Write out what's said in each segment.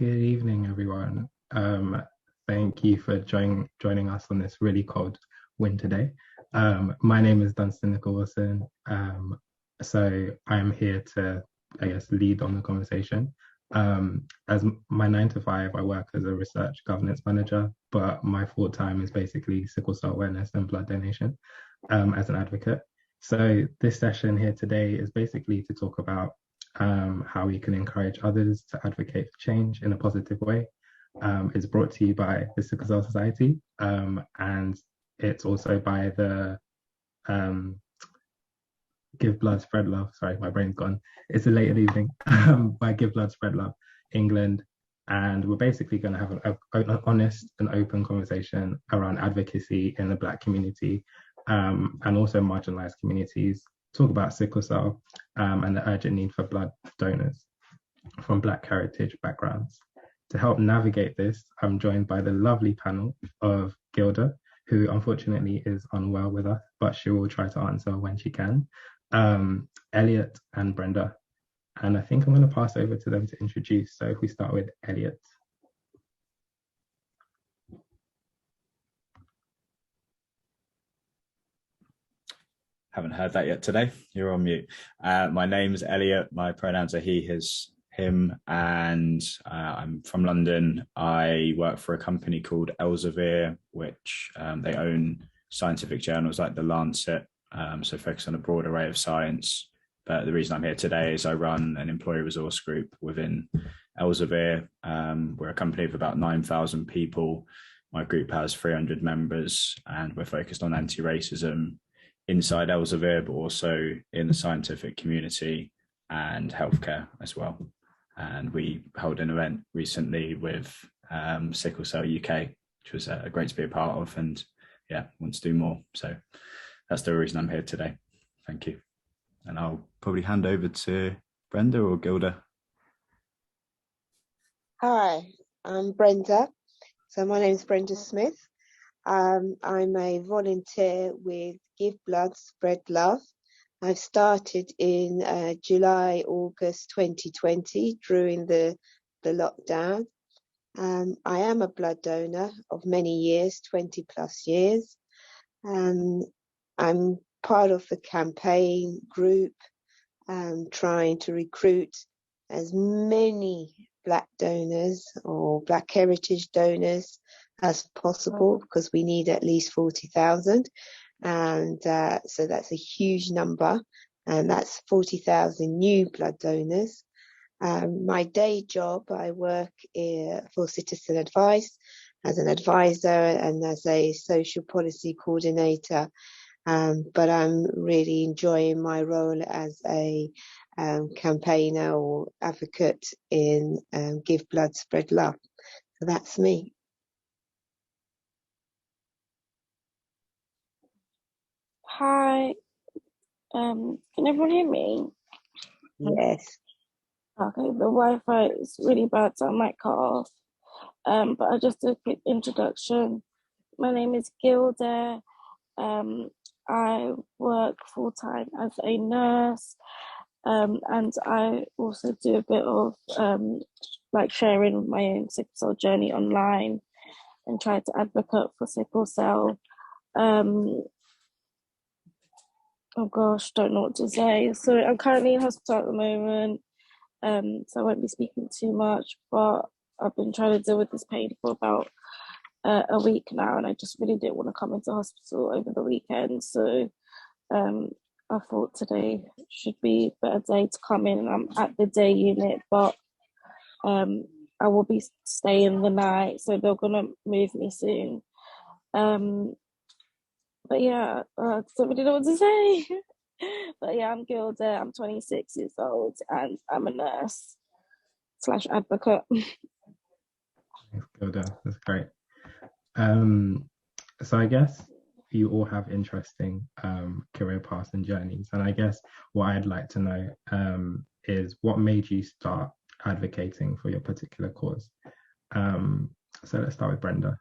Good evening, everyone. Thank you for joining us on this really cold winter day. My name is Dunstan Nicol-wilson. So I'm here to, I guess, lead on the conversation. As my 9 to 5, I work as a research governance manager, but my full time is basically sickle cell awareness and blood donation as an advocate. So this session here today is basically to talk about how we can encourage others to advocate for change in a positive way. It's brought to you by the Sickle Cell Society, and it's also by the Give Blood, Spread Love. Sorry, my brain's gone. It's a late in the evening by Give Blood, Spread Love, England. And we're basically going to have an honest and open conversation around advocacy in the Black community and also marginalised communities. Talk about sickle cell and the urgent need for blood donors from Black heritage backgrounds. To help navigate this, I'm joined by the lovely panel of Gilde, who unfortunately is unwell with us, but she will try to answer when she can, Elliott and Brenda. And I think I'm going to pass over to them to introduce. So if we start with Elliott. Haven't heard that yet today. You're on mute. My name's Elliott. My pronouns are he, his, him, and I'm from London. I work for a company called Elsevier, which they own scientific journals like The Lancet, so focus on a broad array of science. But the reason I'm here today is I run an employee resource group within Elsevier. We're a company of about 9,000 people. My group has 300 members, and we're focused on anti-racism inside Elsevier, but also in the scientific community and healthcare as well. And we held an event recently with Sickle Cell UK, which was great to be a part of, and yeah, want to do more. So that's the reason I'm here today. Thank you. And I'll probably hand over to Brenda or Gilde. Hi, I'm Brenda. So my name is Brenda Smith. I'm a volunteer with Give Blood, Spread Love. I've started in July, August 2020 during the lockdown. I am a blood donor of many years, 20 plus years. I'm part of the campaign group, trying to recruit as many Black donors or Black heritage donors as possible, because we need at least 40,000. And so that's a huge number, and that's 40,000 new blood donors. My day job, I work for Citizen Advice as an advisor and as a social policy coordinator. But I'm really enjoying my role as a campaigner or advocate in Give Blood, Spread Love. So that's me. Hi, can everyone hear me? Yes. Okay, the Wi-Fi is really bad, so I might cut off. But I'll just do a quick introduction. My name is Gilde. I work full-time as a nurse, and I also do a bit of like sharing my own sickle cell journey online and try to advocate for sickle cell. Oh gosh, don't know what to say. So I'm currently in hospital at the moment, so I won't be speaking too much, but I've been trying to deal with this pain for about a week now, and I just really didn't want to come into hospital over the weekend. So I thought today should be a better day to come in. I'm at the day unit, but I will be staying the night, so they're gonna move me soon. But yeah, I don't really know what to say. But yeah, I'm Gilde, I'm 26 years old, and I'm a nurse / advocate. Thanks, Gilde. That's great. So I guess you all have interesting career paths and journeys. And I guess what I'd like to know is what made you start advocating for your particular cause? So let's start with Brenda.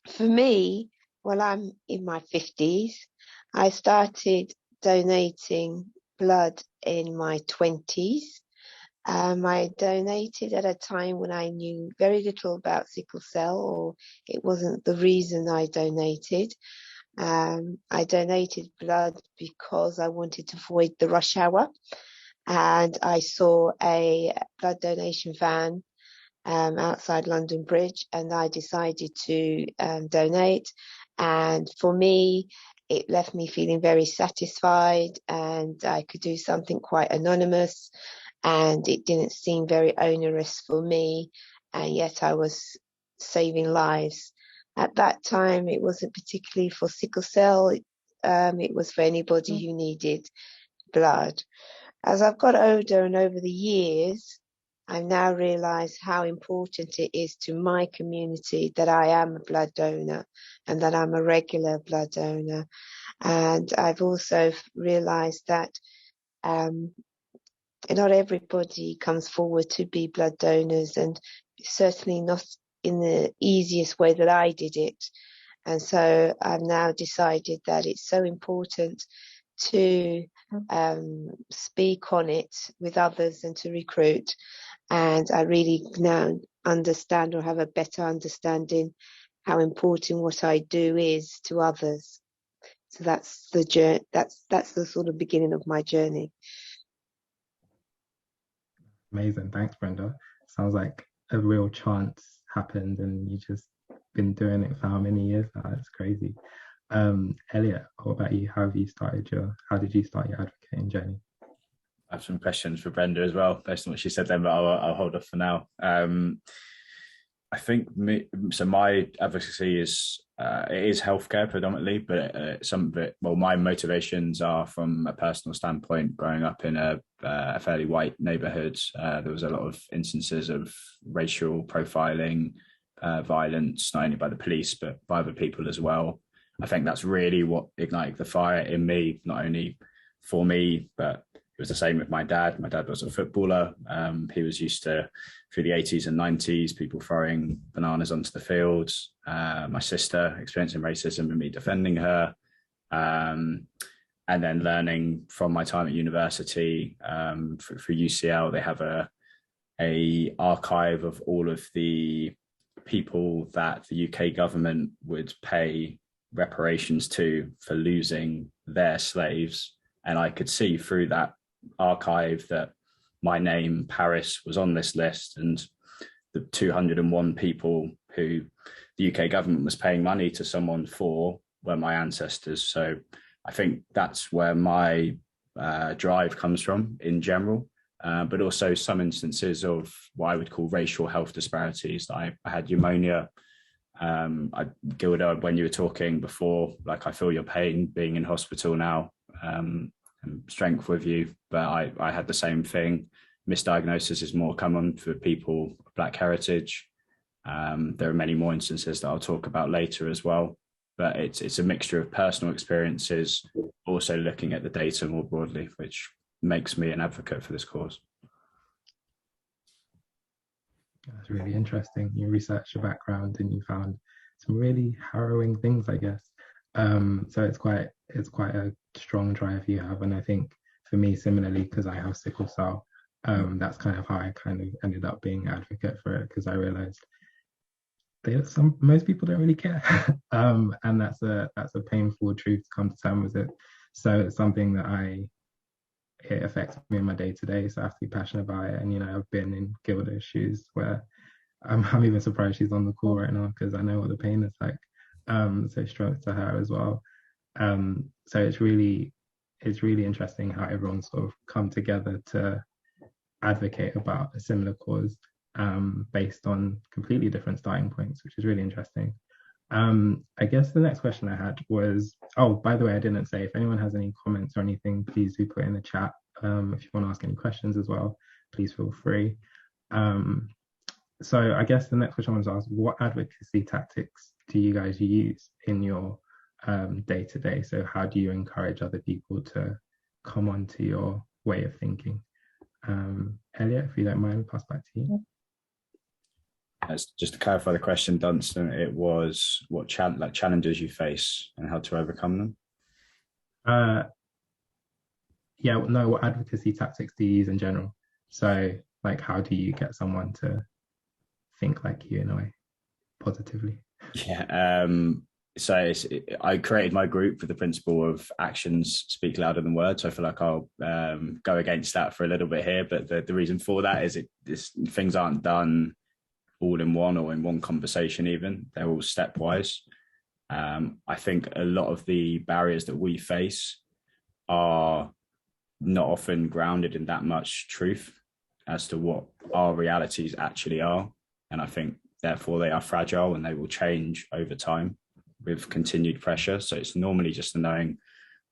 For me, well, I'm in my 50s. I started donating blood in my 20s. I donated at a time when I knew very little about sickle cell, or it wasn't the reason I donated. I donated blood because I wanted to avoid the rush hour, and I saw a blood donation van outside London Bridge, and I decided to donate. And for me, it left me feeling very satisfied, and I could do something quite anonymous, and it didn't seem very onerous for me, and yet I was saving lives. At that time, it wasn't particularly for sickle cell, it was for anybody who needed blood. As I've got older and over the years, I now realise how important it is to my community that I am a blood donor and that I'm a regular blood donor. And I've also realised that not everybody comes forward to be blood donors, and certainly not in the easiest way that I did it. And so I've now decided that it's so important to speak on it with others and to recruit. And I really now understand, or have a better understanding, how important what I do is to others. So that's the journey. That's the sort of beginning of my journey. Amazing. Thanks, Brenda. Sounds like a real chance happened and you just been doing it for how many years now? That's crazy. Elliott, what about you? How did you start your advocating journey? I have some questions for Brenda as well, based on what she said then, but I'll hold off for now. I think my advocacy is it is healthcare predominantly, but some of it, well, my motivations are from a personal standpoint. Growing up in a fairly white neighbourhood, there was a lot of instances of racial profiling, violence, not only by the police but by other people as well. I think that's really what ignited the fire in me, not only for me, but it was the same with my dad. My dad was a footballer. He was used to, through the 80s and 90s, people throwing bananas onto the fields. My sister experiencing racism and me defending her. And then learning from my time at university, through UCL, they have a archive of all of the people that the UK government would pay reparations to for losing their slaves. And I could see through that archive that my name, Parris, was on this list, and the 201 people who the UK government was paying money to someone for were my ancestors. So I think that's where my drive comes from in general, but also some instances of what I would call racial health disparities. I had pneumonia. Gilde, when you were talking before, like, I feel your pain being in hospital now. Strength with you, but I had the same thing. Misdiagnosis is more common for people of Black heritage. There are many more instances that I'll talk about later as well, but it's a mixture of personal experiences, also looking at the data more broadly, which makes me an advocate for this cause. That's really interesting. You researched your background and you found some really harrowing things, I guess. So it's quite a strong drive you have, and I think for me similarly, because I have sickle cell, that's kind of how I kind of ended up being an advocate for it, because I realized most people don't really care, and that's a painful truth to come to terms with it. So it's something that it affects me in my day to day, so I have to be passionate about it. And I've been in Gilde's shoes where I'm even surprised she's on the call right now, because I know what the pain is like. So strength to her as well. So it's really interesting how everyone sort of come together to advocate about a similar cause, based on completely different starting points, which is really interesting. I guess the next question I had was, oh, by the way, I didn't say, if anyone has any comments or anything, please do put in the chat. If you want to ask any questions as well, please feel free. So I guess the next question I want to ask, what advocacy tactics do you guys use in your day-to-day? So how do you encourage other people to come onto your way of thinking? Elliott, if you don't mind, pass back to you. Just to clarify the question, Dunstan, it was what challenges you face and how to overcome them? What advocacy tactics do you use in general? So Like, how do you get someone to think like you in a way, positively? Yeah. So I created my group with the principle of actions speak louder than words. So I feel like I'll go against that for a little bit here. But the reason for that is things aren't done all in one or in one conversation even. They're all stepwise. I think a lot of the barriers that we face are not often grounded in that much truth as to what our realities actually are. And I think therefore they are fragile and they will change over time with continued pressure. So it's normally just knowing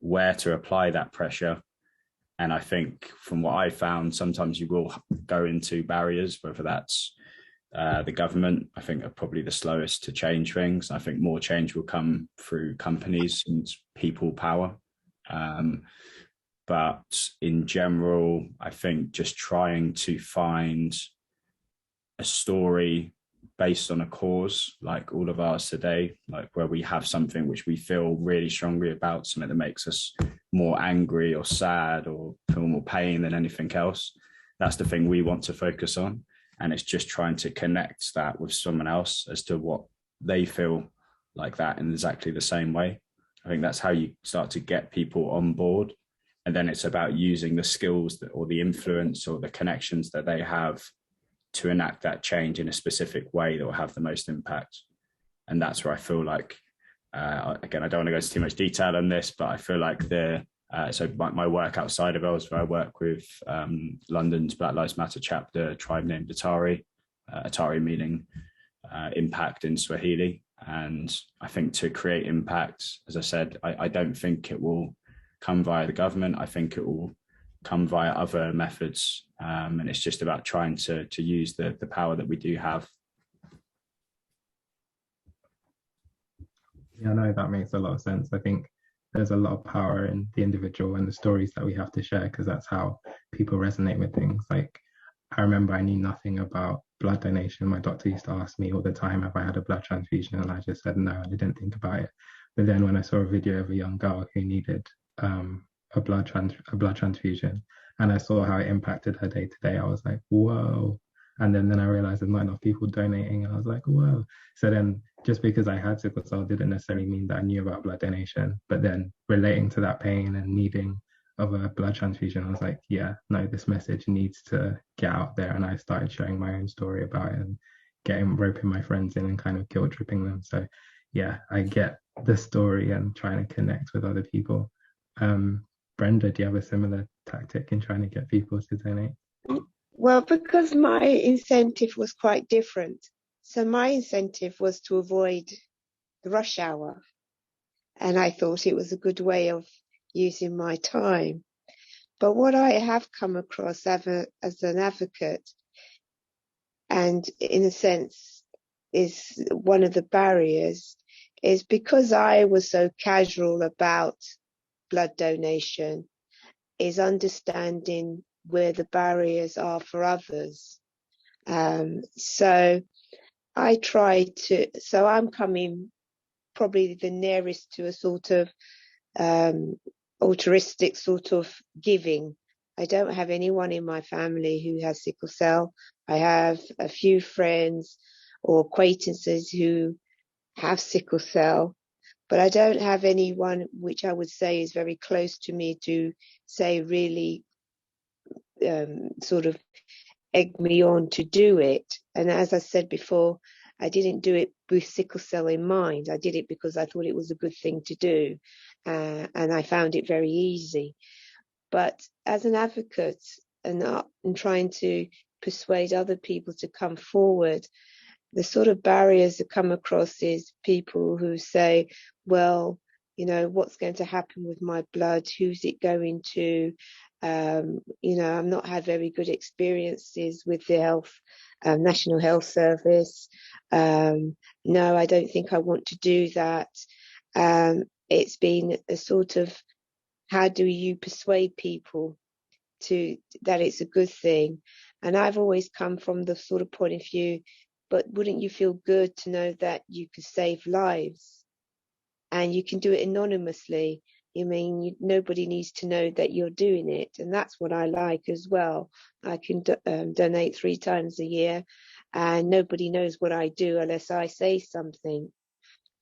where to apply that pressure. And I think from what I found, sometimes you will go into barriers, whether that's the government, I think, are probably the slowest to change things. I think more change will come through companies and people power. But in general, I think just trying to find a story based on a cause, like all of ours today, like where we have something which we feel really strongly about, something that makes us more angry or sad or feel more pain than anything else. That's the thing we want to focus on. And it's just trying to connect that with someone else as to what they feel like that in exactly the same way. I think that's how you start to get people on board. And then it's about using the skills or the influence or the connections that they have to enact that change in a specific way that will have the most impact. And that's where I feel like, again, I don't want to go into too much detail on this, but I feel like so my work outside of Elsewhere, I work with London's Black Lives Matter chapter, a tribe named Atari, Atari meaning impact in Swahili. And I think to create impact, as I said, I don't think it will come via the government. I think it will come via other methods. And it's just about trying to use the power that we do have. Yeah, no, that makes a lot of sense. I think there's a lot of power in the individual and the stories that we have to share, because that's how people resonate with things. Like, I remember I knew nothing about blood donation. My doctor used to ask me all the time if I had a blood transfusion, and I just said no, and I didn't think about it. But then when I saw a video of a young girl who needed a blood transfusion, and I saw how it impacted her day to day, I was like, whoa. And then I realized there's not enough people donating, and I was like, whoa. So then just because I had sickle cell didn't necessarily mean that I knew about blood donation, but then relating to that pain and needing of a blood transfusion, I was like, yeah, no, this message needs to get out there. And I started sharing my own story about it and roping my friends in and kind of guilt tripping them. So yeah, I get the story and trying to connect with other people. Brenda, do you have a similar tactic in trying to get people to donate? Well, because my incentive was quite different. So my incentive was to avoid the rush hour. And I thought it was a good way of using my time. But what I have come across as an advocate, and in a sense is one of the barriers, is because I was so casual about blood donation, is understanding where the barriers are for others. So I try to, so I'm coming probably the nearest to a sort of altruistic sort of giving. I don't have anyone in my family who has sickle cell. I have a few friends or acquaintances who have sickle cell, but I don't have anyone which I would say is very close to me to say really sort of egg me on to do it. And as I said before, I didn't do it with sickle cell in mind. I did it because I thought it was a good thing to do, and I found it very easy. But as an advocate and trying to persuade other people to come forward, the sort of barriers that come across is people who say, well, you know, what's going to happen with my blood? Who's it going to? You know, I've not had very good experiences with the National Health Service. No, I don't think I want to do that. It's been a sort of, how do you persuade people that it's a good thing? And I've always come from the sort of point of view, but wouldn't you feel good to know that you could save lives? And you can do it anonymously. nobody needs to know that you're doing it, and that's what I like as well. I can donate 3 times a year, and nobody knows what I do unless I say something.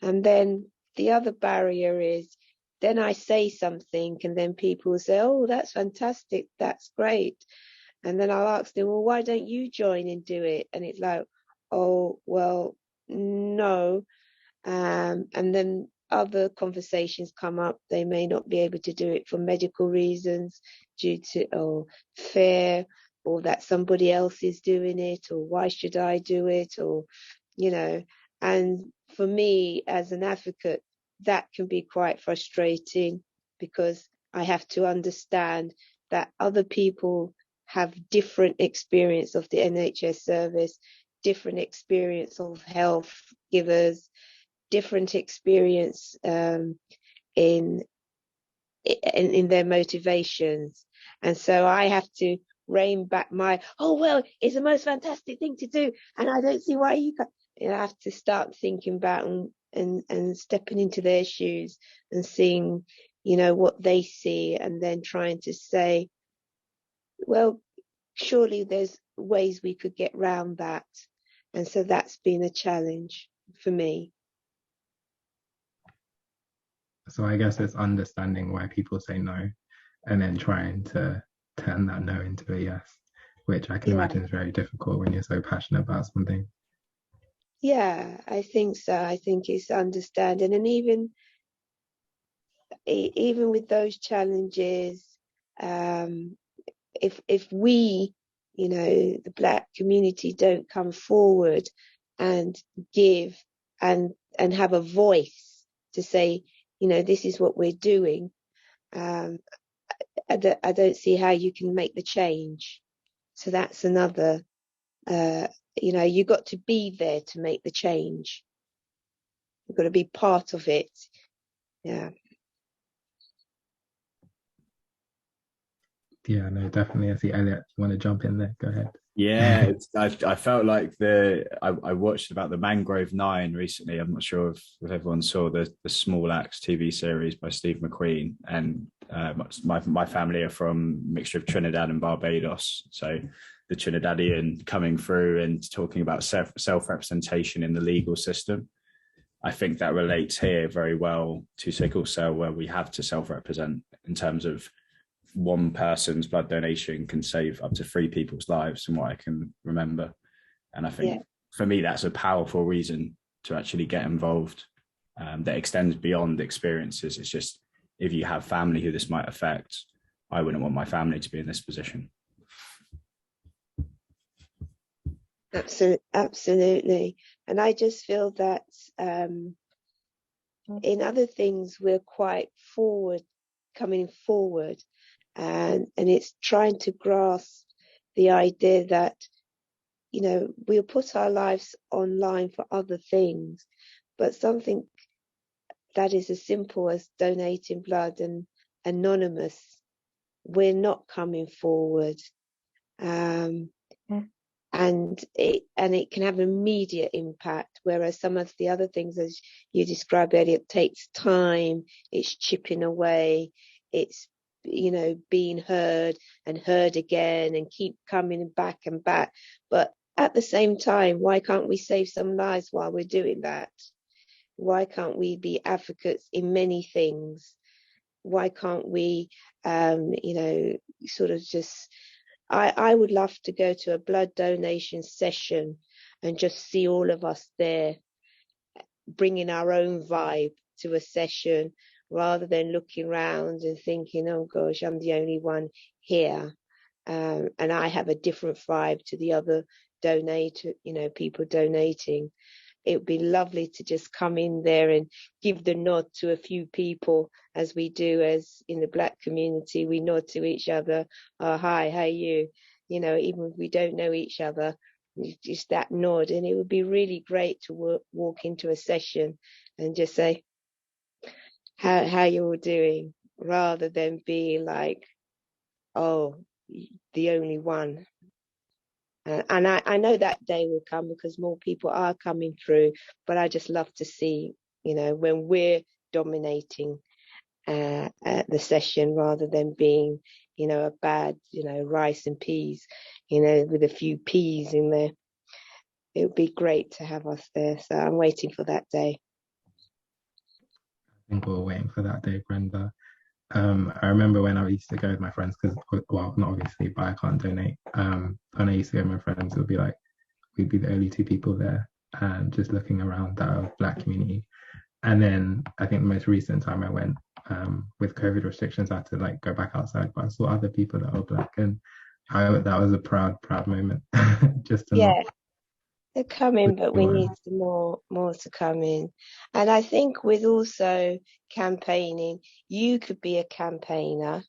And then the other barrier is, then I say something, and then people say, "Oh, that's fantastic, that's great," and then I'll ask them, "Well, why don't you join and do it?" And it's like, "Oh, well, no." And then other conversations come up. They may not be able to do it for medical reasons, due to fear, or that somebody else is doing it, or why should I do it, or and for me as an advocate, that can be quite frustrating, because I have to understand that other people have different experience of the NHS service, different experience of health givers, different experience in their motivations. And so I have to rein back my, "Oh, well, it's the most fantastic thing to do, and I don't see why you can't." I have to start thinking about and stepping into their shoes and seeing, what they see, and then trying to say, well, surely there's ways we could get round that. And so that's been a challenge for me. So I guess it's understanding why people say no, and then trying to turn that no into a yes, which I can imagine is very difficult when you're so passionate about something. Yeah, I think so. I think it's understanding, and even with those challenges, if we, the Black community, don't come forward and give and have a voice to say, this is what we're doing, I don't see how you can make the change. So that's another, you got to be there to make the change. You've got to be part of it. Yeah. Yeah, no, definitely. I see Elliott, you want to jump in there? Go ahead. Yeah, I felt like I watched about the Mangrove 9 recently. I'm not sure if everyone saw the Small Axe TV series by Steve McQueen, and my family are from a mixture of Trinidad and Barbados, so the Trinidadian coming through and talking about self-representation in the legal system. I think that relates here very well to sickle cell, where we have to self-represent in terms of one person's blood donation can save up to 3 people's lives, from what I can remember. And I think for me, that's a powerful reason to actually get involved, that extends beyond experiences. It's just, if you have family who this might affect, I wouldn't want my family to be in this position. Absolutely. And I just feel that in other things, we're quite coming forward. And it's trying to grasp the idea that, we'll put our lives online for other things, but something that is as simple as donating blood and anonymous, we're not coming forward. And it can have immediate impact, whereas some of the other things, as you described, Elliott, takes time, it's chipping away, it's being heard and heard again, and keep coming back and back. But at the same time, why can't we save some lives while we're doing that? Why can't we be advocates in many things? Why can't we, sort of just, I would love to go to a blood donation session and just see all of us there, bringing our own vibe to a session, rather than looking around and thinking, "Oh gosh, I'm the only one here, and I have a different vibe to the other people donating." It would be lovely to just come in there and give the nod to a few people, as we do as in the Black community. We nod to each other. "Oh, hi, how are you?" Even if we don't know each other, just that nod. And it would be really great to walk into a session and just say, how you all doing, rather than being like, "Oh, the only one." And I know that day will come, because more people are coming through, but I just love to see, when we're dominating, at the session, rather than being, a bad, rice and peas, with a few peas in there. It would be great to have us there. So I'm waiting for that day. I think we're waiting for that day, Brenda. I remember when I used to go with my friends, because, well, not obviously, but I can't donate. When I used to go with my friends, it would be like, we'd be the only two people there, and just looking around that Black community. And then I think the most recent time I went, with COVID restrictions, I had to like go back outside, but I saw other people that were Black, and that was a proud moment. Just to Yeah, they're coming, but we need more to come in. And I think with also campaigning, you could be a campaigner,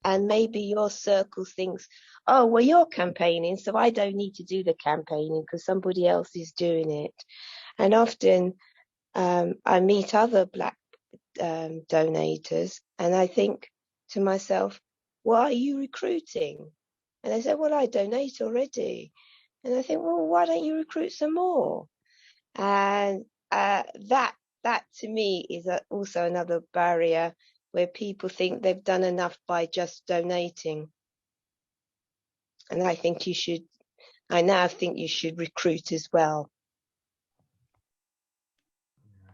and maybe your circle thinks, oh, well, you're campaigning, so I don't need to do the campaigning because somebody else is doing it. And often I meet other Black donators, and I think to myself, why are you recruiting? And they say, well, I donate already. And I think, well, why don't you recruit some more? And that to me is also another barrier, where people think they've done enough by just donating. And I now think you should recruit as well.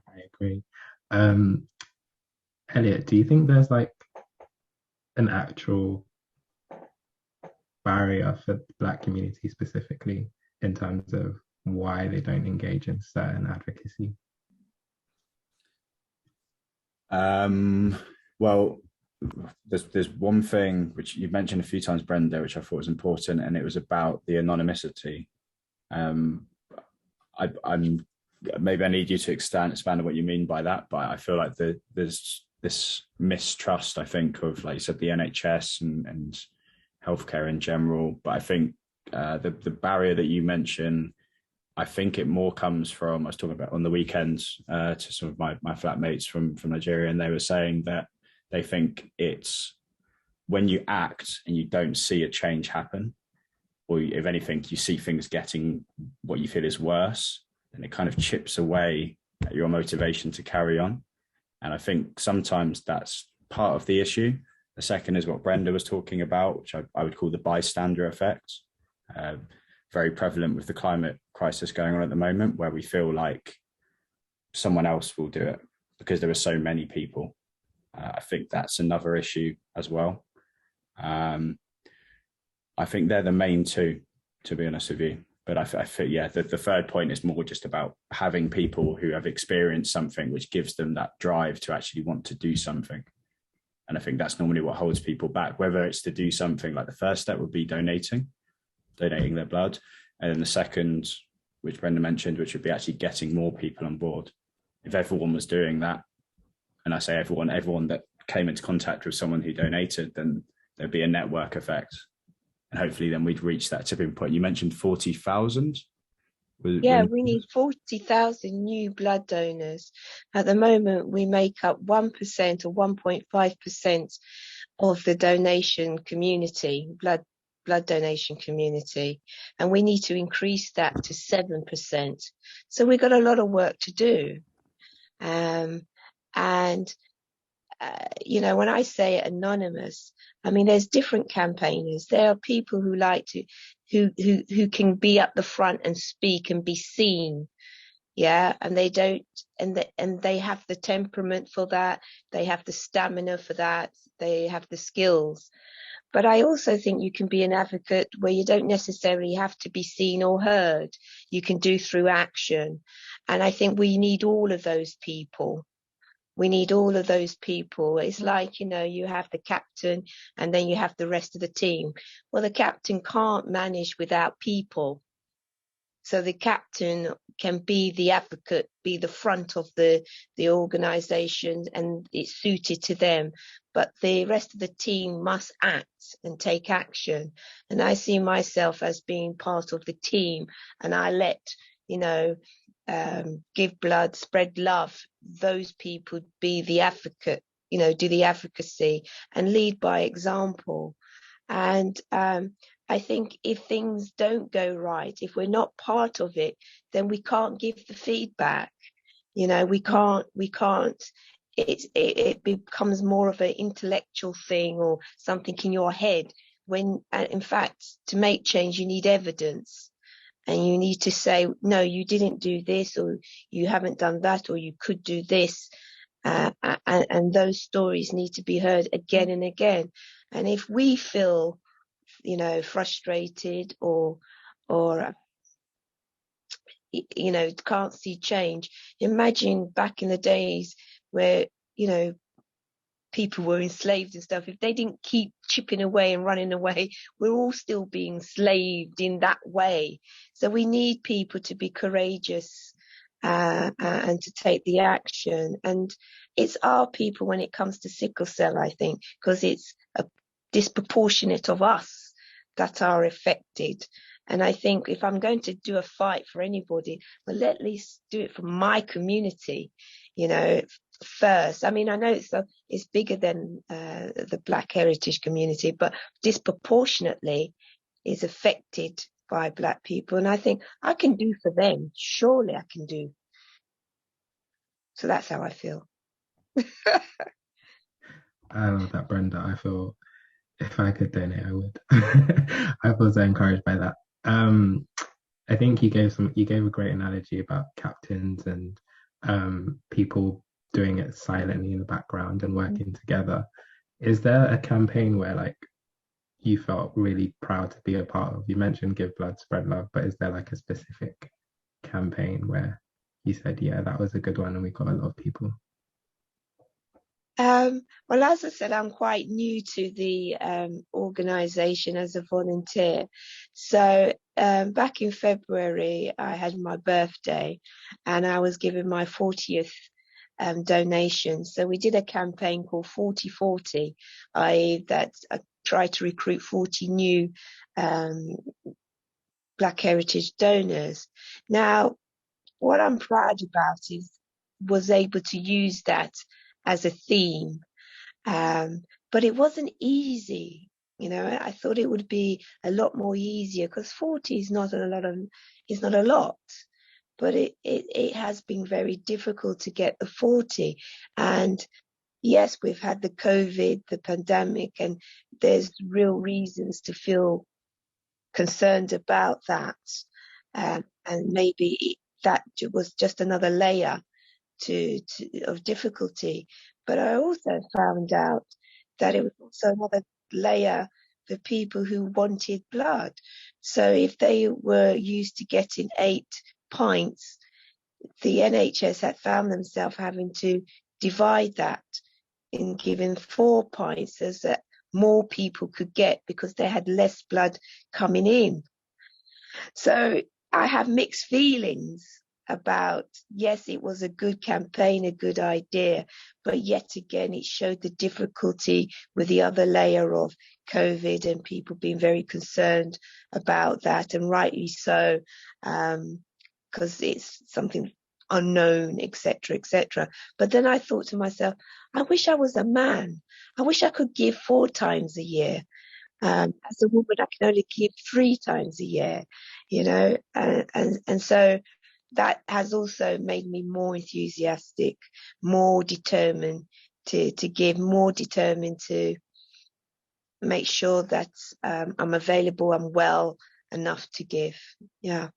I agree. Elliott, do you think there's like an actual barrier for the Black community specifically in terms of why they don't engage in certain advocacy? Well, there's one thing which you mentioned a few times, Brenda, which I thought was important, and it was about the anonymity. I'm maybe I need you to expand on what you mean by that, but I feel like there's this mistrust, I think, of, like you said, the NHS and healthcare in general. But I think the barrier that you mentioned, I think it more comes from, I was talking about on the weekends to some of my flatmates from Nigeria, and they were saying that they think it's when you act and you don't see a change happen, or if anything, you see things getting what you feel is worse, and it kind of chips away at your motivation to carry on. And I think sometimes that's part of the issue. The second is what Brenda was talking about, which I would call the bystander effect. Very prevalent with the climate crisis going on at the moment, where we feel like someone else will do it because there are so many people. I think that's another issue as well. I think they're the main two, to be honest with you. But I think, yeah, the third point is more just about having people who have experienced something which gives them that drive to actually want to do something. And I think that's normally what holds people back, whether it's to do something like the first step would be donating their blood. And then the second, which Brenda mentioned, which would be actually getting more people on board. If everyone was doing that, and I say everyone that came into contact with someone who donated, then there'd be a network effect. And hopefully then we'd reach that tipping point. You mentioned 40,000? Yeah, we need 40,000 new blood donors. At the moment, we make up 1% or 1.5% of the donation community, blood donation community. And we need to increase that to 7%. So we've got a lot of work to do. When I say anonymous, I mean, there's different campaigners. There are people who like to, who can be at the front and speak and be seen. Yeah. And they don't, and they have the temperament for that. They have the stamina for that. They have the skills. But I also think you can be an advocate where you don't necessarily have to be seen or heard. You can do through action. And I think we need all of those people. We need all of those people. It's like, you have the captain and then you have the rest of the team. Well, the captain can't manage without people. So the captain can be the advocate, be the front of the organisation, and it's suited to them. But the rest of the team must act and take action. And I see myself as being part of the team, and I let, give blood, spread love. Those people be the advocate, do the advocacy and lead by example. And I think if things don't go right, if we're not part of it, then we can't give the feedback. We can't it becomes more of an intellectual thing or something in your head, when in fact to make change you need evidence, and you need to say, no, you didn't do this, or you haven't done that, or you could do this, and those stories need to be heard again and again. And if we feel, you know, frustrated or you know, can't see change, imagine back in the days where, you know, people were enslaved and stuff. If they didn't keep chipping away and running away, we're all still being enslaved in that way. So we need people to be courageous and to take the action. And it's our people when it comes to sickle cell, I think, because it's a disproportionate of us that are affected. And I think if I'm going to do a fight for anybody, well, at least do it for my community, you know, first. I mean, I know it's bigger than the Black heritage community, but disproportionately is affected by Black people. And I think I can do for them. Surely I can do. So that's how I feel. I love that, Brenda. I feel if I could donate, I would. I feel so encouraged by that. I think you gave a great analogy about captains and people doing it silently in the background and working together. Is there a campaign where like you felt really proud to be a part of? You mentioned Give Blood, Spread Love, but is there like a specific campaign where you said, yeah, that was a good one and we got a lot of people? Well, as I said, I'm quite new to the organisation as a volunteer. So back in February, I had my birthday and I was given my 40th donation. So we did a campaign called 40/40, i.e. that I tried to recruit 40 new Black heritage donors. Now, what I'm proud about was able to use that as a theme, but it wasn't easy. You know, I thought it would be a lot more easier because 40 is not a lot, but it has been very difficult to get the 40. And yes, we've had the COVID, the pandemic, and there's real reasons to feel concerned about that. And maybe that was just another layer of difficulty. But I also found out that it was also another layer for people who wanted blood. So if they were used to getting 8 pints, the NHS had found themselves having to divide that in giving 4 pints so that more people could get because they had less blood coming in. So I have mixed feelings about, yes, it was a good campaign, a good idea, but yet again, it showed the difficulty with the other layer of COVID and people being very concerned about that, and rightly so, because it's something unknown, etc., etc. But then I thought to myself, I wish I was a man. I wish I could give 4 times a year. As a woman, I can only give 3 times a year, you know, and so that has also made me more enthusiastic, more determined to give, more determined to make sure that I'm available, I'm well enough to give. Yeah.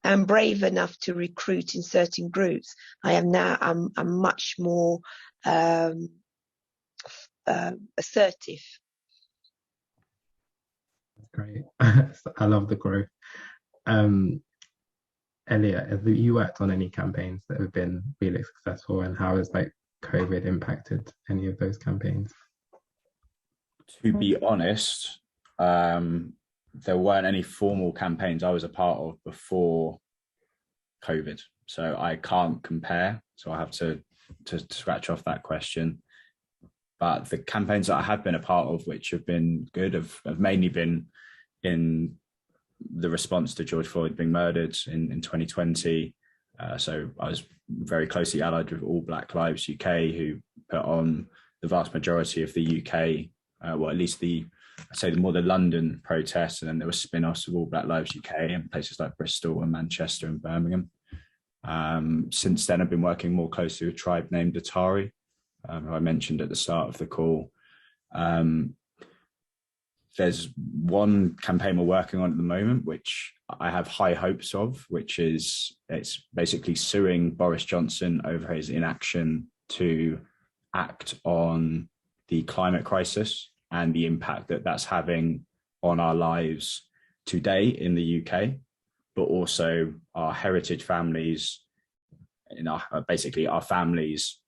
I'm brave enough to recruit in certain groups. I'm much more assertive. Great. I love the growth. Elliott, have you worked on any campaigns that have been really successful, and how has like COVID impacted any of those campaigns? To be honest, there weren't any formal campaigns I was a part of before COVID, so I can't compare. So I have to scratch off that question. But the campaigns that I have been a part of, which have been good, have mainly been in the response to George Floyd being murdered in 2020. So I was very closely allied with All Black Lives UK, who put on the vast majority of the UK, well, at least the London protests, and then there were spin-offs of All Black Lives UK in places like Bristol and Manchester and Birmingham. Since then, I've been working more closely with a tribe named Atari, who I mentioned at the start of the call. There's one campaign we're working on at the moment, which I have high hopes of, which is it's basically suing Boris Johnson over his inaction to act on the climate crisis and the impact that that's having on our lives today in the UK, but also our heritage families, basically our families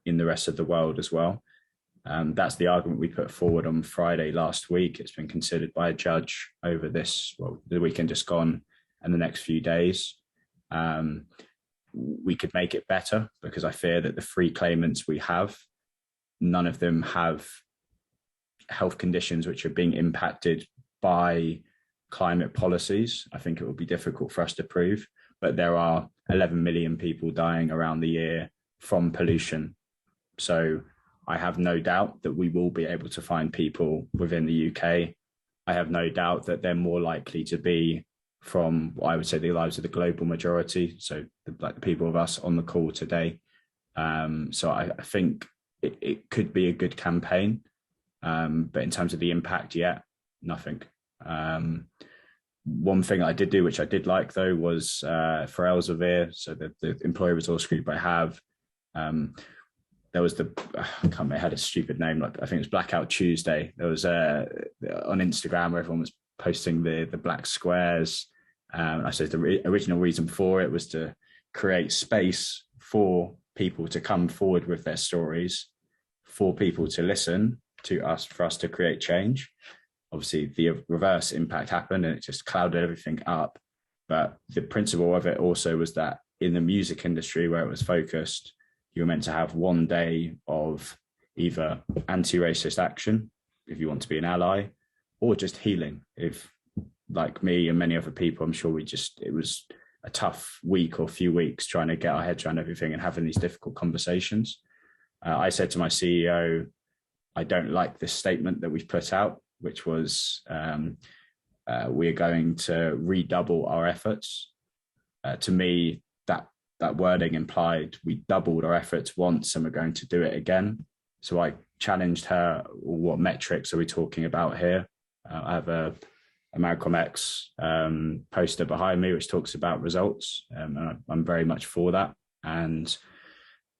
in the rest of the world as well. That's the argument we put forward on Friday last week. It's been considered by a judge over the weekend just gone and the next few days. We could make it better because I fear that the three claimants we have, none of them have health conditions which are being impacted by climate policies. I think it will be difficult for us to prove, but there are 11 million people dying around the year from pollution. So I have no doubt that we will be able to find people within the UK. I have no doubt that they're more likely to be from what I would say the lives of the global majority, so like the people of us on the call today. So I think it could be a good campaign, but in terms of the impact, nothing. One thing I did do, which I did like though, was for Elsevier, so the employee resource group I have, there was I can't remember, it had a stupid name, like I think it was Blackout Tuesday. There was on Instagram where everyone was posting the black squares. I said the original reason for it was to create space for people to come forward with their stories, for people to listen to us, for us to create change. Obviously, the reverse impact happened and it just clouded everything up. But the principle of it also was that in the music industry where it was focused, you were meant to have one day of either anti-racist action, if you want to be an ally, or just healing. If, like me and many other people, I'm sure it was a tough week or few weeks trying to get our heads around everything and having these difficult conversations. I said to my CEO, I don't like this statement that we've put out, which was we're going to redouble our efforts. To me, that wording implied we doubled our efforts once and we're going to do it again. So I challenged her, what metrics are we talking about here? I have a Malcolm X poster behind me which talks about results, and I'm very much for that. And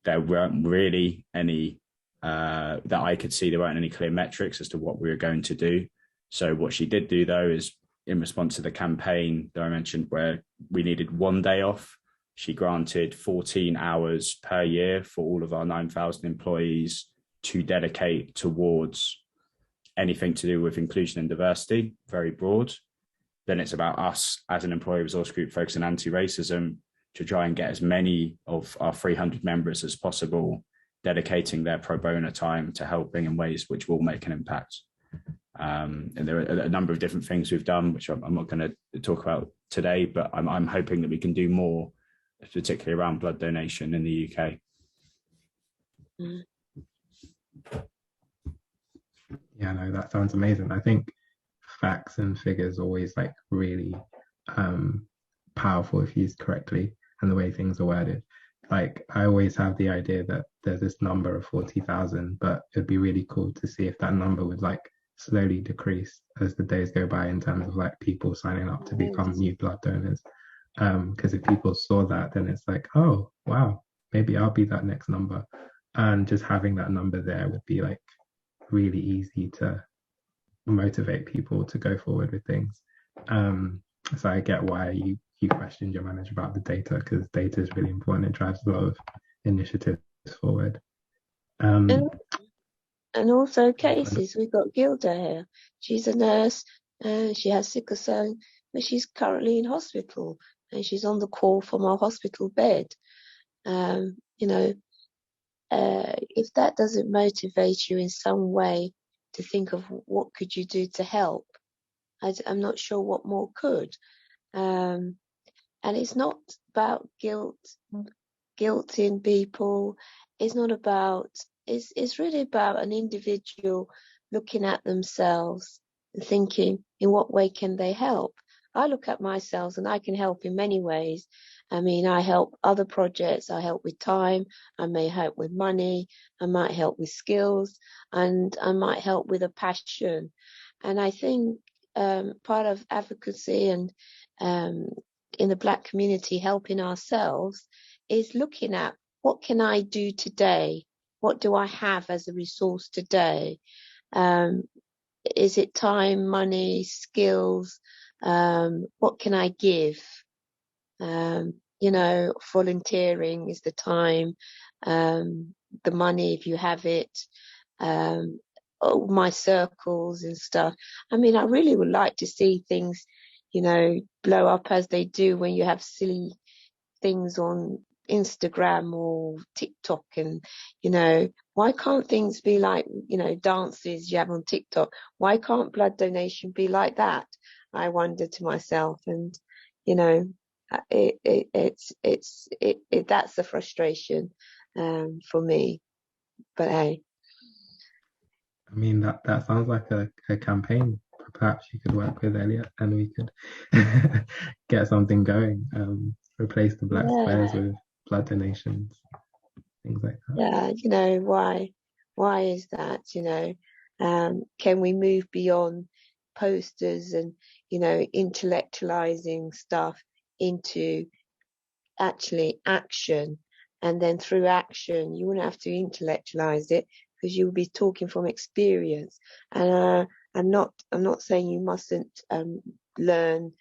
there weren't really any, that I could see, there weren't any clear metrics as to what we were going to do. So what she did do though is, in response to the campaign that I mentioned where we needed one day off, she granted 14 hours per year for all of our 9,000 employees to dedicate towards anything to do with inclusion and diversity, very broad. Then it's about us as an employee resource group focusing on anti-racism to try and get as many of our 300 members as possible dedicating their pro bono time to helping in ways which will make an impact. And there are a number of different things we've done, which I'm not going to talk about today, but I'm hoping that we can do more, particularly around blood donation in the UK. Yeah, no, that sounds amazing. I think facts and figures always like really powerful if used correctly, and the way things are worded. Like I always have the idea that there's this number of 40,000, but it'd be really cool to see if that number would like slowly decrease as the days go by in terms of like people signing up to become new blood donors. Because if people saw that, then it's like, oh wow, maybe I'll be that next number. And just having that number there would be like really easy to motivate people to go forward with things. So I get why you questioned your manager about the data, because data is really important. It drives a lot of initiatives forward. And also cases. We've got Gilde here. She's a nurse and she has sickle cell, but she's currently in hospital and she's on the call from our hospital bed. If that doesn't motivate you in some way to think of what could you do to help, I'm not sure what more could. And it's not about guilting people. It's not about, it's really about an individual looking at themselves and thinking, in what way can they help? I look at myself and I can help in many ways. I mean, I help other projects, I help with time, I may help with money, I might help with skills, and I might help with a passion. And I think part of advocacy and in the Black community, helping ourselves is looking at what can I do today? What do I have as a resource today? Is it time, money, skills? What can I give? Volunteering is the time, the money if you have it, my circles and stuff. I mean, I really would like to see things, blow up as they do when you have silly things on Instagram or TikTok, and why can't things be like dances you have on TikTok? Why can't blood donation be like that? I wonder to myself, and that's the frustration for me. But hey, I mean, that sounds like a campaign. Perhaps you could work with Elliott and we could get something going. Replace the black squares with blood donations, things like that. Yeah, why is that? Can we move beyond posters and intellectualizing stuff into actually action? And then through action, you wouldn't have to intellectualize it because you'll be talking from experience. And I'm not saying you mustn't learn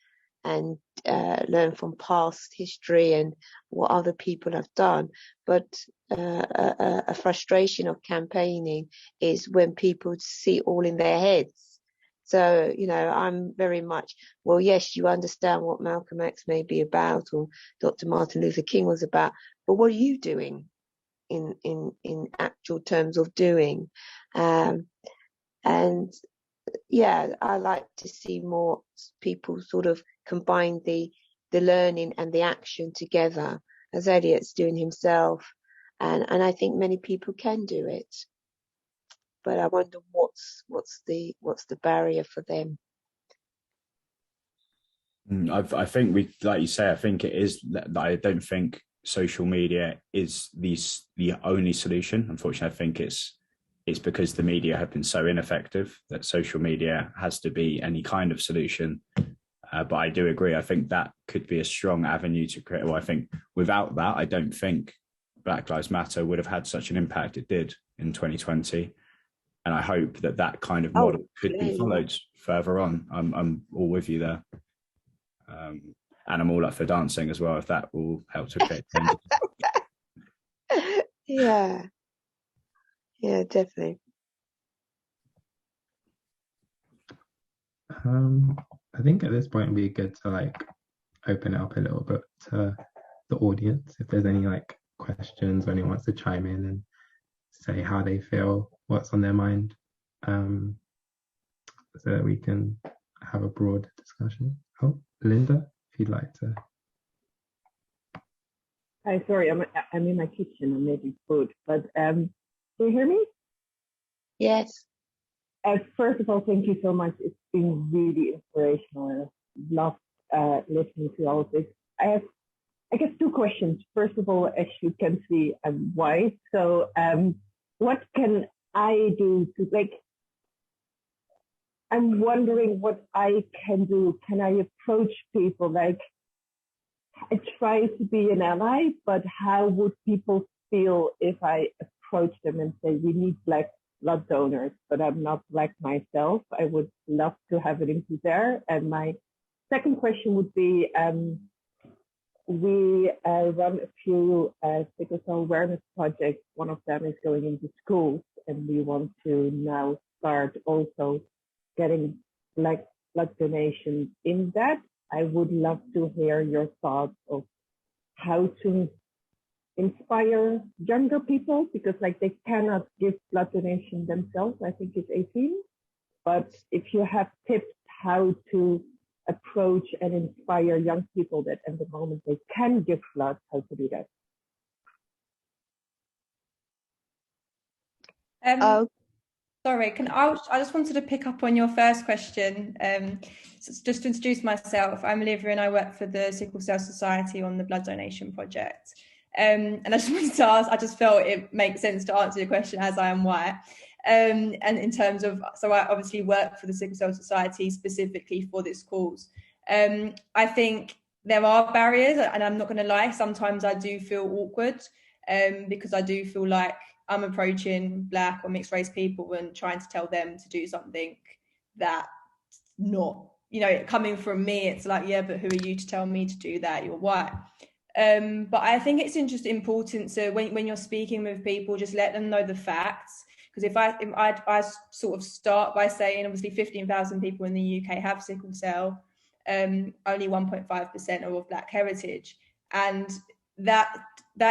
from past history and what other people have done, but a frustration of campaigning is when people see it all in their heads. So I'm very much, well, yes, you understand what Malcolm X may be about or Dr. Martin Luther King was about, but what are you doing in actual terms of doing? And yeah, I like to see more people sort of combine the learning and the action together, as Elliott's doing himself, and I think many people can do it. But I wonder what's the barrier for them. I think like you say, I think it is that I don't think social media is the only solution. Unfortunately, I think it's because the media have been so ineffective that social media has to be any kind of solution. But I do agree. I think that could be a strong avenue to create. Well, I think without that, I don't think Black Lives Matter would have had such an impact it did in 2020. And I hope that kind of model could be followed further on. I'm all with you there. And I'm all up for dancing as well, if that will help to create change. Yeah, definitely. I think at this point it'd be good to open it up a little bit to the audience. If there's any questions or anyone wants to chime in and say how they feel, what's on their mind, so that we can have a broad discussion. Oh, Linda, if you'd like to. Hi, sorry, I'm in my kitchen. I'm making food, but can you hear me? Yes. First of all, thank you so much. It's been really inspirational. I love listening to all of this. I guess, two questions. First of all, as you can see, I'm white. So what can I do to I'm wondering what I can do. Can I approach people? I try to be an ally, but how would people feel if I approach them and say, we need Black blood donors, but I'm not Black myself? I would love to have an input there. And my second question would be, we run a few sickle cell awareness projects. One of them is going into schools, and we want to now start also getting Black blood donations in that. I would love to hear your thoughts of how to inspire younger people, because they cannot give blood donation themselves. I think it's 18. But if you have tips how to approach and inspire young people that at the moment they can give blood, how to do that. Sorry, I just wanted to pick up on your first question. Just to introduce myself, I'm Olivia and I work for the Sickle Cell Society on the blood donation project. And I just wanted to ask, I just felt it makes sense to answer your question as I am white. And in terms of, so I obviously work for the Sickle Cell Society specifically for this cause. I think there are barriers, and I'm not going to lie, sometimes I do feel awkward because I do feel like I'm approaching Black or mixed race people and trying to tell them to do something that's not, you know, coming from me, it's like, yeah, but who are you to tell me to do that? You're white. But I think it's just important to, when you're speaking with people, just let them know the facts. Because if I sort of start by saying, obviously 15,000 people in the UK have sickle cell, only 1.5% are of Black heritage. And that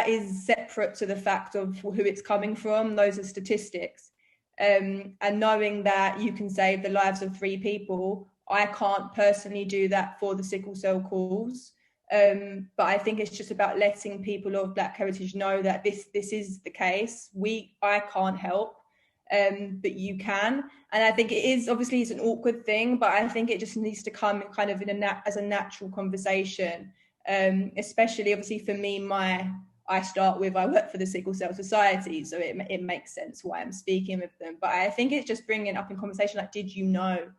is separate to the fact of who it's coming from. Those are statistics. And knowing that you can save the lives of 3 people, I can't personally do that for the sickle cell cause. But I think it's just about letting people of Black heritage know that this is the case. I can't help, but you can. And I think it is, obviously it's an awkward thing, but I think it just needs to come kind of as a natural conversation. Especially obviously for me, I work for the Sickle Cell Society, so it makes sense why I'm speaking with them. But I think it's just bringing up in conversation, like, did you know?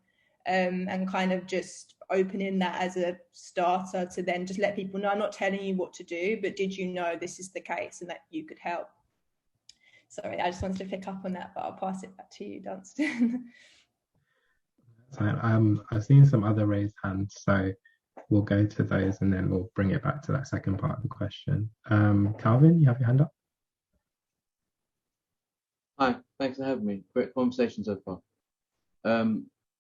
And kind of just opening that as a starter to then just let people know, I'm not telling you what to do, but did you know this is the case and that you could help? Sorry, I just wanted to pick up on that, but I'll pass it back to you, Dunstan. I've seen some other raised hands, so we'll go to those and then we'll bring it back to that second part of the question. Calvin, you have your hand up? Hi, thanks for having me. Great conversation so far.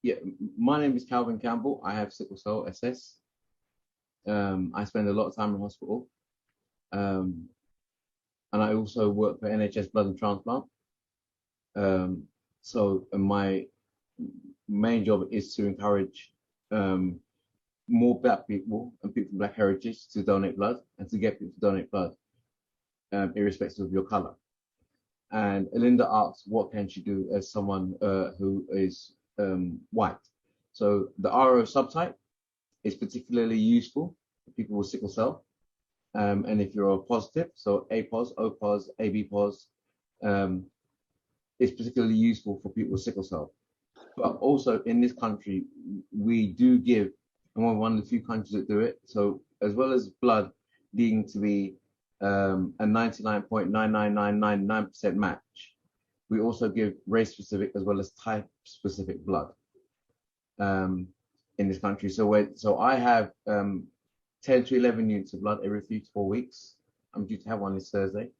Yeah, my name is Calvin Campbell. I have sickle cell SS. I spend a lot of time in hospital. And I also work for NHS Blood and Transplant. So my main job is to encourage more Black people and people from Black heritage to donate blood and to get people to donate blood, irrespective of your color. And Elinda asks, what can she do as someone who is white? So the RO subtype is particularly useful for people with sickle cell. And if you're positive, so APOS, OPOS, ABPOS, is particularly useful for people with sickle cell. But also in this country, we do give, and we're one of the few countries that do it. So as well as blood needing to be a 99.99999% match, we also give race-specific as well as type-specific blood in this country. So I have 10 to 11 units of blood every 3 to 4 weeks. I'm due to have one this Thursday.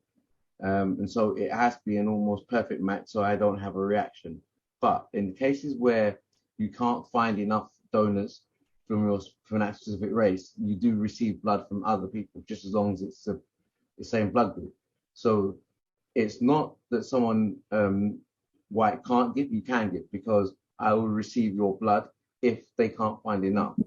And so it has to be an almost perfect match so I don't have a reaction. But in cases where you can't find enough donors from an specific race, you do receive blood from other people, just as long as it's the same blood group. So it's not that someone white can't give, you can give, because I will receive your blood if they can't find enough.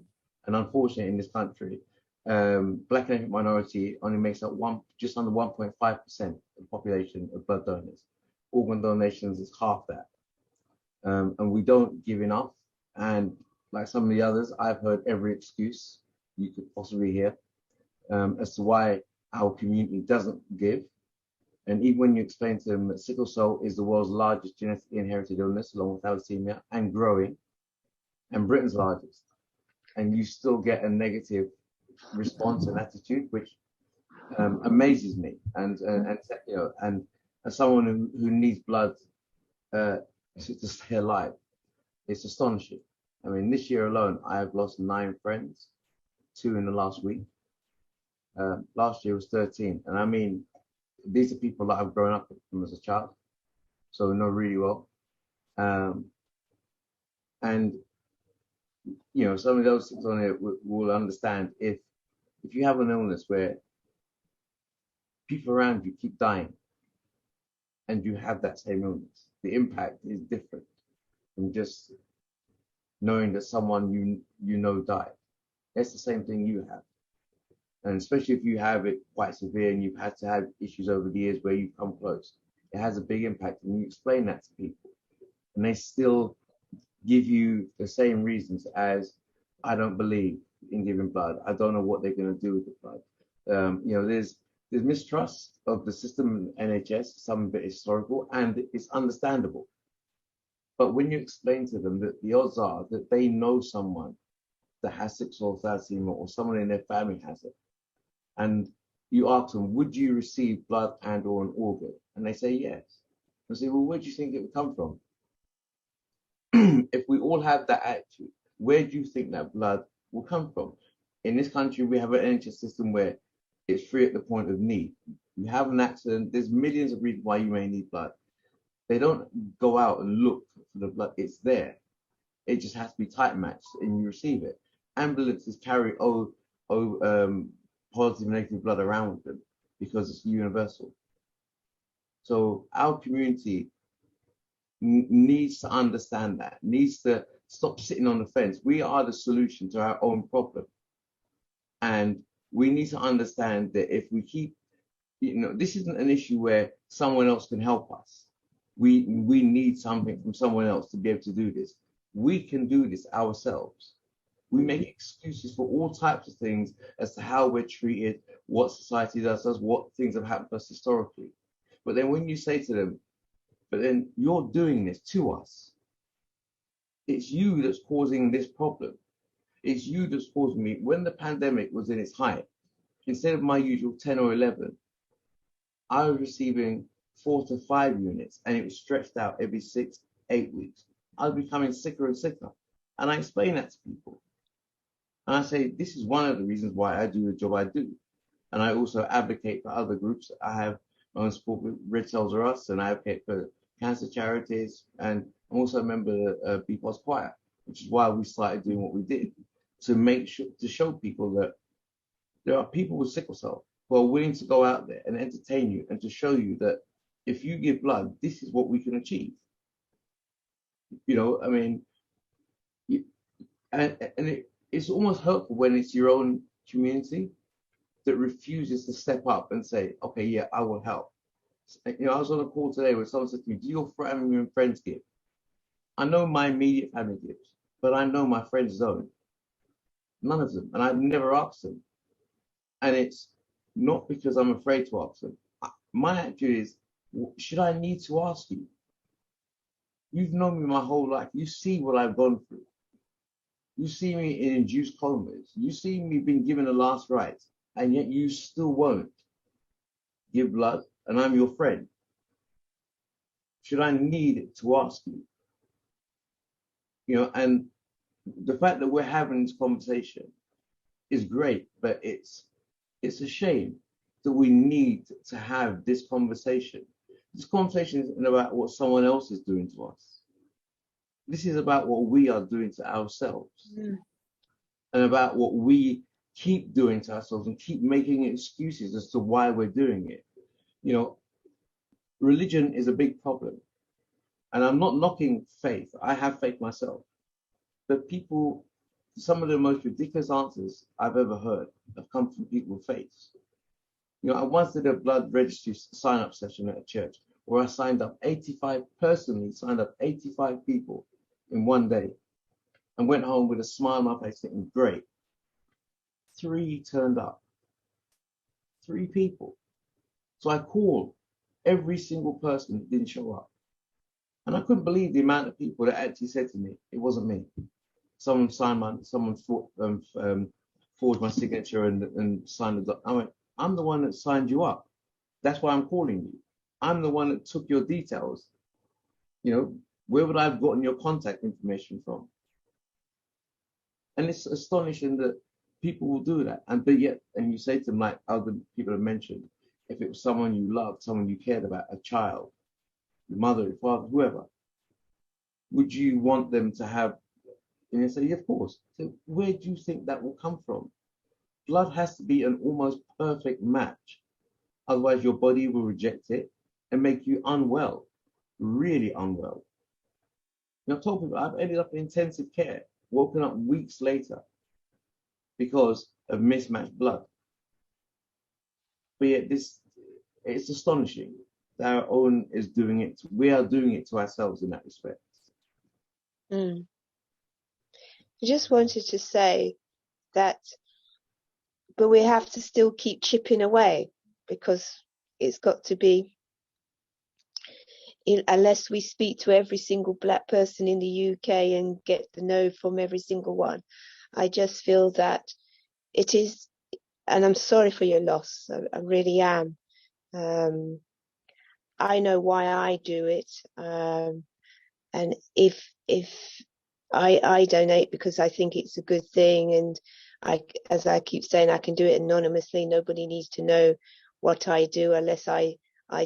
And unfortunately in this country, Black and ethnic minority only makes up just under 1.5% of the population of blood donors. Organ donations is half that. And we don't give enough. And like some of the others, I've heard every excuse you could possibly hear as to why our community doesn't give. And even when you explain to them that sickle cell is the world's largest genetically inherited illness, along with thalassemia, and growing, and Britain's largest, and you still get a negative response and attitude, which amazes me. And you know, and as someone who needs blood to stay alive, it's astonishing. I mean, this year alone, I have lost 9 friends, 2 in the last week. Last year was 13, and I mean, these are people that I've grown up with them as a child, so I know really well. And you know, some of those things on here will understand if you have an illness where people around you keep dying, and you have that same illness, the impact is different from just knowing that someone you know died. That's the same thing you have. And especially if you have it quite severe and you've had to have issues over the years where you've come close, it has a big impact. And you explain that to people. and they still give you the same reasons as, I don't believe in giving blood. I don't know what they're going to do with the blood. You know, there's mistrust of the system in NHS, some of it is historical, and it's understandable. But when you explain to them that the odds are that they know someone that has sickle cell thalassemia or someone in their family has it, and you ask them, would you receive blood and or an organ? And they say yes. I say, well, where do you think it would come from? If we all have that attitude, where do you think that blood will come from? In this country, we have an NHS system where it's free at the point of need. You have an accident, there's millions of reasons why you may need blood. They don't go out and look for the blood, it's there. It just has to be tight matched and you receive it. Ambulances carry positive and negative blood around with them because it's universal. So our community needs to understand that, needs to stop sitting on the fence. We are the solution to our own problem. And we need to understand that if we keep, you know, this isn't an issue where someone else can help us. We need something from someone else to be able to do this. We can do this ourselves. We make excuses for all types of things as to how we're treated, what society does, what things have happened to us historically. But then when you say to them, but then you're doing this to us, it's you that's causing this problem. It's you that's causing me. When the pandemic was in its height, instead of my usual 10 or 11, I was receiving 4 to 5 units, and it was stretched out every 6, 8 weeks. I was becoming sicker and sicker. And I explain that to people. And I say, this is one of the reasons why I do the job I do. And I also advocate for other groups. I have my own support with Red Cells Are Us, and I advocate for cancer charities. And I'm also a member of the BPOS Choir, which is why we started doing what we did, to make sure, to show people that there are people with sickle cell who are willing to go out there and entertain you and to show you that if you give blood, this is what we can achieve. You know, I mean, it's almost hurtful when it's your own community that refuses to step up and say, okay, yeah, I will help. You know, I was on a call today where someone said to me, do your family and friends give? I know my immediate family gives, but I know my friends don't. None of them. And I've never asked them. And it's not because I'm afraid to ask them. My attitude is, should I need to ask you? You've known me my whole life. You see what I've gone through. You see me in induced comas. You see me being given the last rites, and yet you still won't give blood, and I'm your friend. Should I need to ask you? You know, and the fact that we're having this conversation is great, but it's a shame that we need to have this conversation. This conversation isn't about what someone else is doing to us. This is about what we are doing to ourselves, and about what we keep doing to ourselves and keep making excuses as to why we're doing it. You know, religion is a big problem. And I'm not knocking faith. I have faith myself. But people, some of the most ridiculous answers I've ever heard have come from people with faith. You know, I once did a blood registry sign-up session at a church where I personally signed up 85 people in one day and went home with a smile on my face thinking, great. 3 turned up. 3 people. So I called every single person that didn't show up. And I couldn't believe the amount of people that actually said to me, it wasn't me. Someone forged my signature and signed it. I went, I'm the one that signed you up. That's why I'm calling you. I'm the one that took your details. You know, where would I have gotten your contact information from? And it's astonishing that people will do that. And you say to them, like other people have mentioned, if it was someone you loved, someone you cared about, a child, your mother, your father, whoever, would you want them to have? And you say, yeah, of course. So where do you think that will come from? Blood has to be an almost perfect match. Otherwise, your body will reject it and make you unwell, really unwell. I've told people I've ended up in intensive care, woken up weeks later because of mismatched blood. But yet it's astonishing that our own is doing it. We are doing it to ourselves in that respect. I just wanted to say that, but we have to still keep chipping away, because it's got to be, unless we speak to every single Black person in the UK and get the no from every single one. I just feel that it is, and I'm sorry for your loss. I really am. I know why I do it. And if I donate because I think it's a good thing, and as I keep saying, I can do it anonymously. Nobody needs to know what I do unless I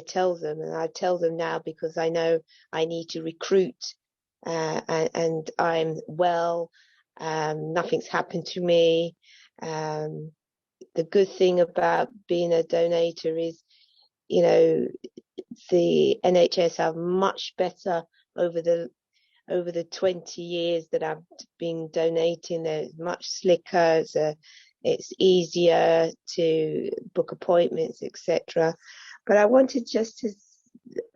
tell them, and I tell them now because I know I need to recruit, and I'm well. Nothing's happened to me. The good thing about being a donator is, you know, the NHS are much better over the 20 years that I've been donating. They're much slicker. It's easier to book appointments, etc. But I wanted just to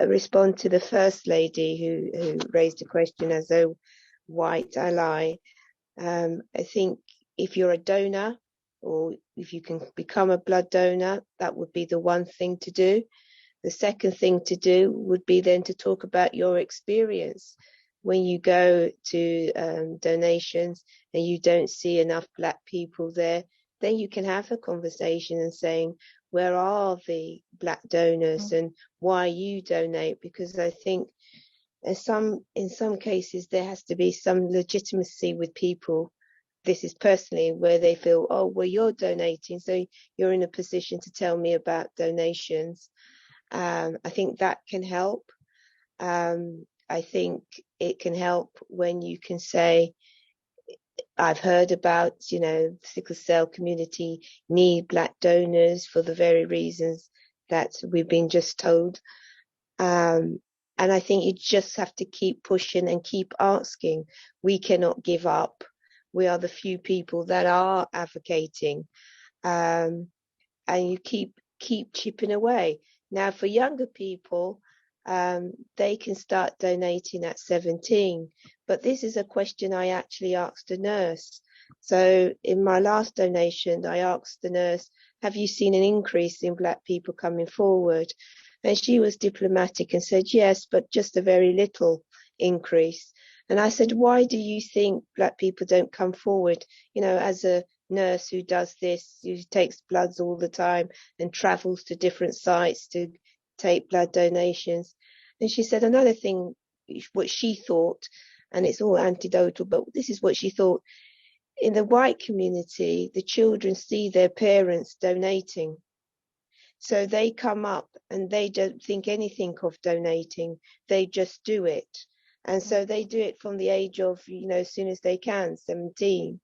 respond to the first lady who raised a question as though white I lie. I think if you're a donor, or if you can become a blood donor, that would be the one thing to do. The second thing to do would be then to talk about your experience. When you go to donations and you don't see enough Black people there, then you can have a conversation and saying, where are the Black donors and why you donate? Because I think in some cases there has to be some legitimacy with people. This is personally where they feel, oh, well, you're donating, so you're in a position to tell me about donations. I think that can help. I think it can help when you can say, I've heard about, the sickle cell community need Black donors for the very reasons that we've been just told. And I think you just have to keep pushing and keep asking. We cannot give up. We are the few people that are advocating. And you keep chipping away. Now, for younger people, they can start donating at 17. But this is a question I actually asked a nurse. So in my last donation, I asked the nurse, have you seen an increase in Black people coming forward? And she was diplomatic and said, yes, but just a very little increase. And I said, why do you think Black people don't come forward? As a nurse who does this, who takes bloods all the time and travels to different sites to take blood donations. And she said another thing, what she thought, and it's all anecdotal, but this is what she thought. In the white community, the children see their parents donating. So they come up and they don't think anything of donating. They just do it. And so they do it from the age of, as soon as they can, 17.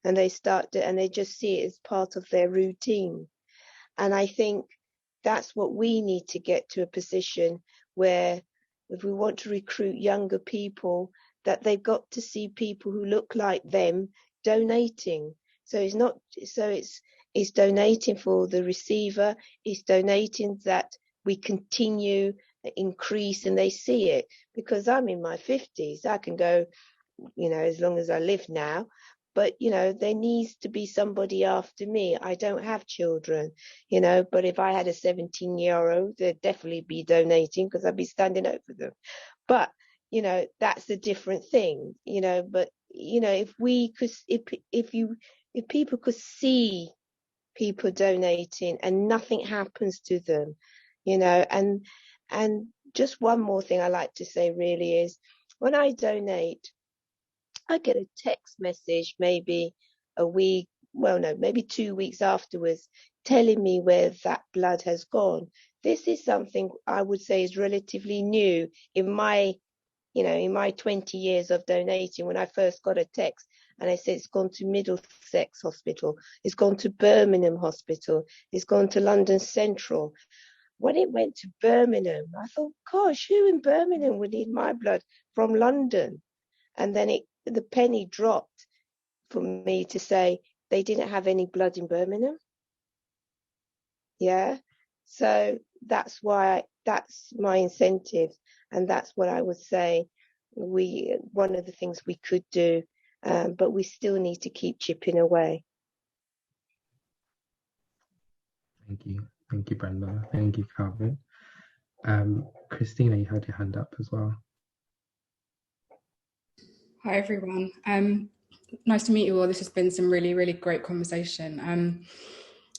And they and they just see it as part of their routine. And I think that's what we need to get to, a position where if we want to recruit younger people, that they've got to see people who look like them donating. So it's donating for the receiver, it's donating that we continue, increase, and they see it. Because I'm in my 50s, I can go, as long as I live now. But, there needs to be somebody after me. I don't have children, but if I had a 17-year-old, they'd definitely be donating because I'd be standing over them. But, that's a different thing, but, if we could, if people could see people donating and nothing happens to them, and just one more thing I like to say really is, when I donate, I get a text message maybe maybe 2 weeks afterwards, telling me where that blood has gone. This is something I would say is relatively new in my 20 years of donating. When I first got a text and I said it's gone to Middlesex Hospital, it's gone to Birmingham Hospital, it's gone to London Central. When it went to Birmingham, I thought, gosh, who in Birmingham would need my blood from London? And then the penny dropped for me to say they didn't have any blood in Birmingham. Yeah. So that's my incentive. And that's what I would say. one of the things we could do, but we still need to keep chipping away. Thank you, Brenda. Thank you, Calvin. Christina, you had your hand up as well. Hi everyone. Nice to meet you all. This has been some really, really great conversation.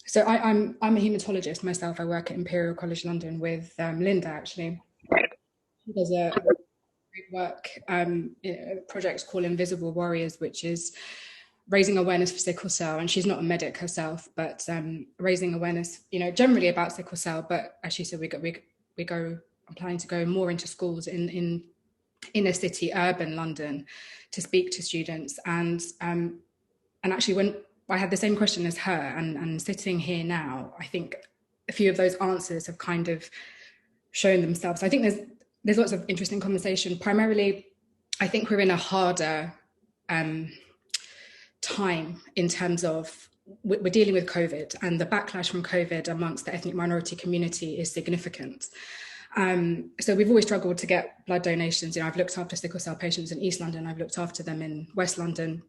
So I'm a haematologist myself. I work at Imperial College London with Linda, actually. She does a great work, a project called Invisible Warriors, which is raising awareness for sickle cell. And she's not a medic herself, but raising awareness, generally about sickle cell. But as she said, I'm planning to go more into schools in inner city, urban London, to speak to students. And actually, when I had the same question as her, and sitting here now, I think a few of those answers have kind of shown themselves. I think there's lots of interesting conversation. Primarily, I think we're in a harder time in terms of we're dealing with COVID, and the backlash from COVID amongst the ethnic minority community is significant. So we've always struggled to get blood donations. I've looked after sickle cell patients in East London. I've looked after them in West London,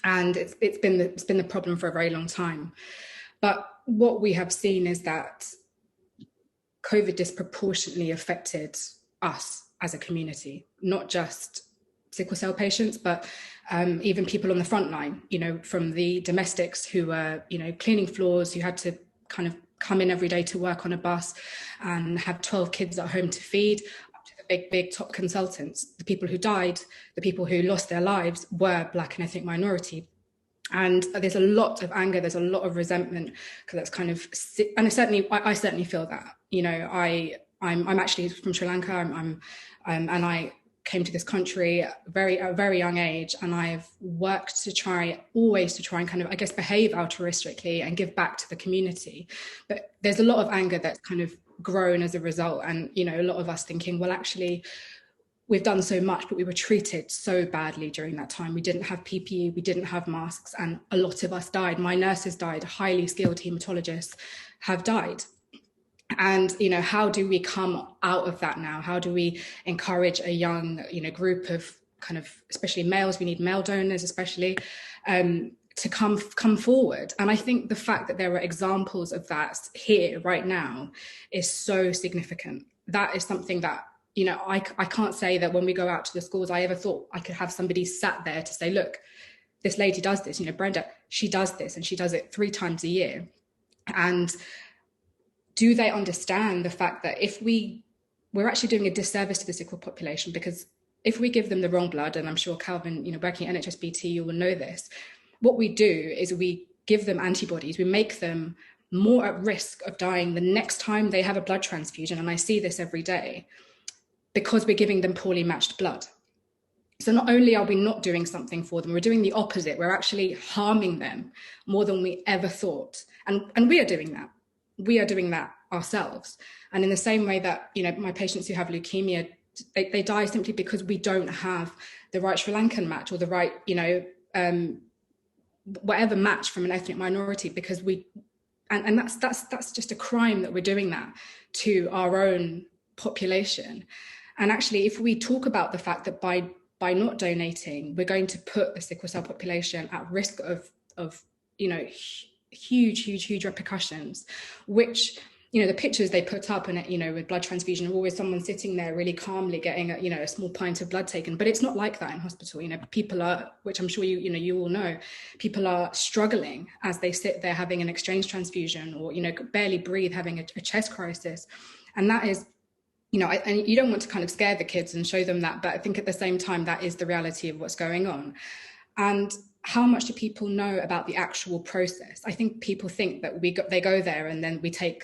and it's been the problem for a very long time. But what we have seen is that COVID disproportionately affected us as a community, not just sickle cell patients, but even people on the front line. From the domestics who were cleaning floors, who had to kind of come in every day to work on a bus and have 12 kids at home to feed, up to the big top consultants. The people who died, the people who lost their lives were Black and ethnic minority. And there's a lot of anger, there's a lot of resentment, because that's kind of, and I certainly feel that. I'm actually from Sri Lanka, and I came to this country at a very young age, and I've worked always to try and kind of, I guess, behave altruistically and give back to the community. But there's a lot of anger that's kind of grown as a result, and a lot of us thinking, well, actually, we've done so much, but we were treated so badly during that time. We didn't have PPE, we didn't have masks, and a lot of us died. My nurses died, highly skilled haematologists have died. And, how do we come out of that now? How do we encourage a young, group of kind of, especially males, we need male donors especially, to come forward? And I think the fact that there are examples of that here right now is so significant. That is something that, I can't say that when we go out to the schools, I ever thought I could have somebody sat there to say, look, this lady does this, Brenda, she does this, and she does it 3 times a year. And do they understand the fact that if we're actually doing a disservice to the sickle population? Because if we give them the wrong blood, and I'm sure Calvin, working at NHSBT, you will know this, what we do is we give them antibodies, we make them more at risk of dying the next time they have a blood transfusion. And I see this every day, because we're giving them poorly matched blood. So not only are we not doing something for them, we're doing the opposite. We're actually harming them more than we ever thought. And we are doing that. We are doing that ourselves. And in the same way that, my patients who have leukemia, they die simply because we don't have the right Sri Lankan match, or the right, whatever match from an ethnic minority, because and that's just a crime that we're doing that to our own population. And actually, if we talk about the fact that by not donating, we're going to put the sickle cell population at risk of huge repercussions, which, the pictures they put up, and with blood transfusion, always someone sitting there really calmly getting a small pint of blood taken. But it's not like that in hospital. People are, which I'm sure you all know, people are struggling as they sit there having an exchange transfusion, or barely breathe, having a chest crisis. And that is, and you don't want to kind of scare the kids and show them that, but I think at the same time, that is the reality of what's going on. And how much do people know about the actual process? I think people think that they go there and then we take,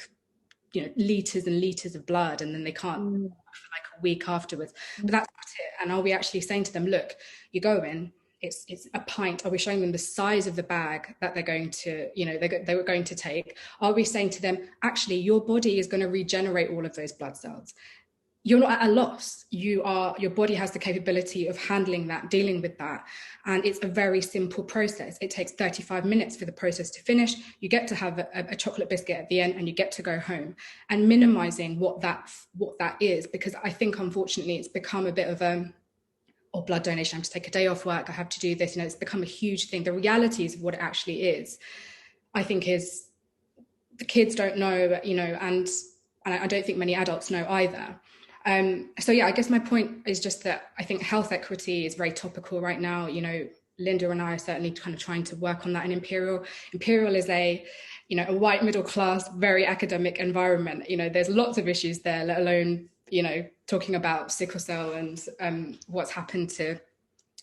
liters and liters of blood, and then they can't for like a week afterwards. But that's not it. And are we actually saying to them, look, you go in, it's a pint? Are we showing them the size of the bag that they're going to, they were going to take? Are we saying to them, actually, your body is going to regenerate all of those blood cells? You're not at a loss. Your body has the capability of handling that, dealing with that. And it's a very simple process. It takes 35 minutes for the process to finish. You get to have a chocolate biscuit at the end, and you get to go home. And minimizing what that is, because I think, unfortunately, it's become a bit of or blood donation, I have to take a day off work, I have to do this, it's become a huge thing. The realities of what it actually is, I think, is the kids don't know, and I don't think many adults know either. So yeah, I guess my point is just that I think health equity is very topical right now. Linda and I are certainly kind of trying to work on that in Imperial. Imperial is a white middle class, very academic environment. There's lots of issues there, let alone, talking about sickle cell and what's happened to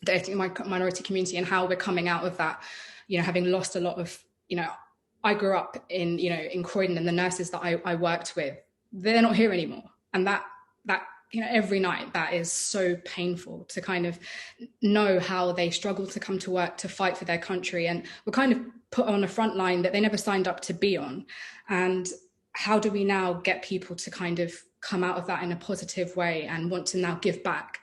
the ethnic minority community and how we're coming out of that, having lost a lot of, I grew up in Croydon, and the nurses that I worked with, they're not here anymore. And that every night, that is so painful to kind of know how they struggle to come to work to fight for their country, and were kind of put on a front line that they never signed up to be on. And how do we now get people to kind of come out of that in a positive way and want to now give back?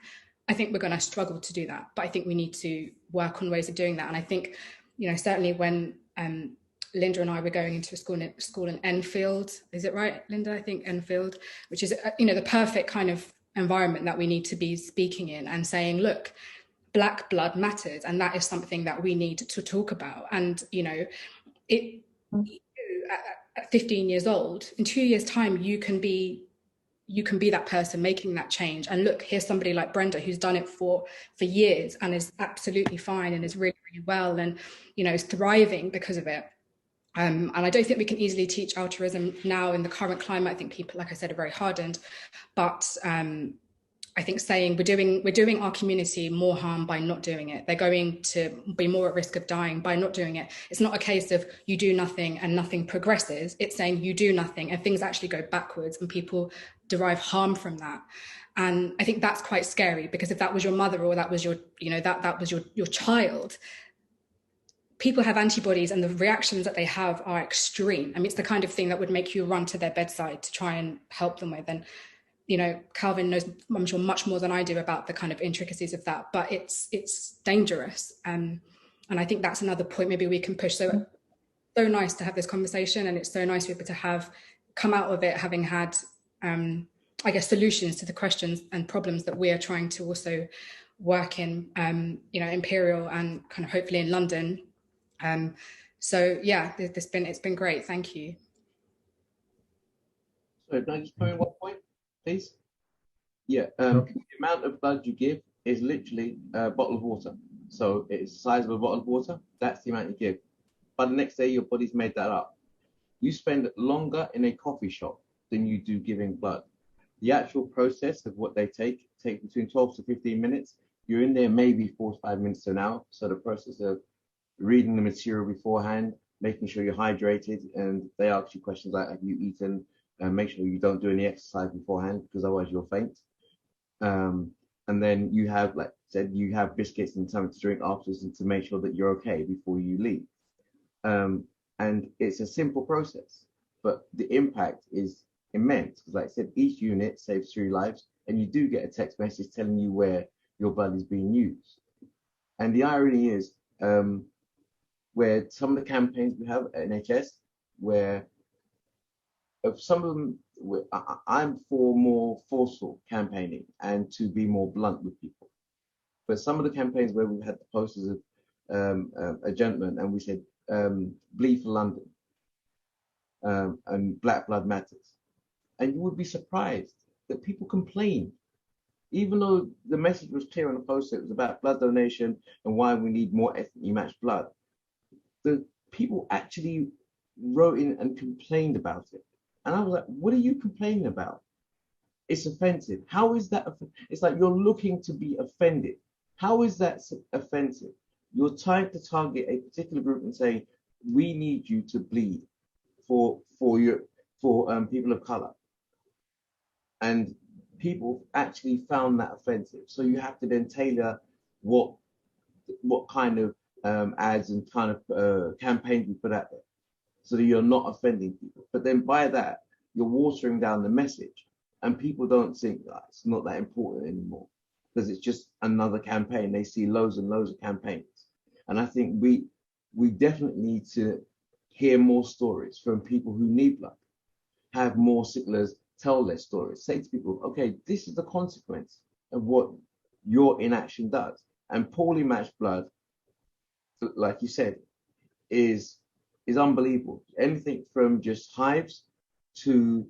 I think we're going to struggle to do that, but I think we need to work on ways of doing that. And I think, certainly when Linda and I were going into a school in Enfield, is it right, Linda? I think Enfield, which is, the perfect kind of environment that we need to be speaking in and saying, look, Black blood matters, and that is something that we need to talk about. And, at 15 years old, in 2 years' time, you can be that person making that change. And look, here's somebody like Brenda who's done it for years and is absolutely fine and is really, really well, and is thriving because of it. And I don't think we can easily teach altruism now in the current climate. I think people, like I said, are very hardened. But I think saying we're doing our community more harm by not doing it. They're going to be more at risk of dying by not doing it. It's not a case of you do nothing and nothing progresses. It's saying you do nothing and things actually go backwards and people derive harm from that. And I think that's quite scary, because if that was your mother or that was your, that was your child, people have antibodies and the reactions that they have are extreme. I mean, it's the kind of thing that would make you run to their bedside to try and help them with. And, Calvin knows, I'm sure, much more than I do about the kind of intricacies of that, but it's dangerous. And I think that's another point maybe we can push. So nice to have this conversation, and it's so nice to be able to have come out of it having had, I guess, solutions to the questions and problems that we are trying to also work in, Imperial and kind of hopefully in London. So yeah, it's been great. Thank you. So can I just point one point, please? Yeah, the amount of blood you give is literally a bottle of water. So it's the size of a bottle of water. That's the amount you give. But the next day, your body's made that up. You spend longer in a coffee shop than you do giving blood. The actual process of what they take between 12 to 15 minutes. You're in there maybe 4 to 5 minutes to an hour. So the process of reading the material beforehand, making sure you're hydrated, and they ask you questions like, have you eaten? Make sure you don't do any exercise beforehand, because otherwise you'll faint. And then you have, like I said, you have biscuits and something to drink afterwards, and to make sure that you're okay before you leave. And it's a simple process, but the impact is immense, because like I said, each unit saves 3 lives, and you do get a text message telling you where your blood is being used. And the irony is, where some of the campaigns we have at NHS, where of some of them, I'm for more forceful campaigning and to be more blunt with people. But some of the campaigns where we had the posters of a gentleman, and we said, bleed for London, and Black blood matters. And you would be surprised that people complained, even though the message was clear on the poster. It was about blood donation and why we need more ethnically matched blood. The people actually wrote in and complained about it. And I was like, what are you complaining about? It's offensive. How is that? It's like you're looking to be offended. How is that offensive? You're trying to target a particular group and say, we need you to bleed for people of color. And people actually found that offensive. So you have to then tailor what kind of ads and kind of campaigns you put out there, so that you're not offending people. But then by that, you're watering down the message, and people don't think that it's not that important anymore, because it's just another campaign. They see loads and loads of campaigns. And I think we definitely need to hear more stories from people who need blood, have more sicklers tell their stories, say to people, okay, this is the consequence of what your inaction does. And poorly matched blood, like you said, is unbelievable. Anything from just hives to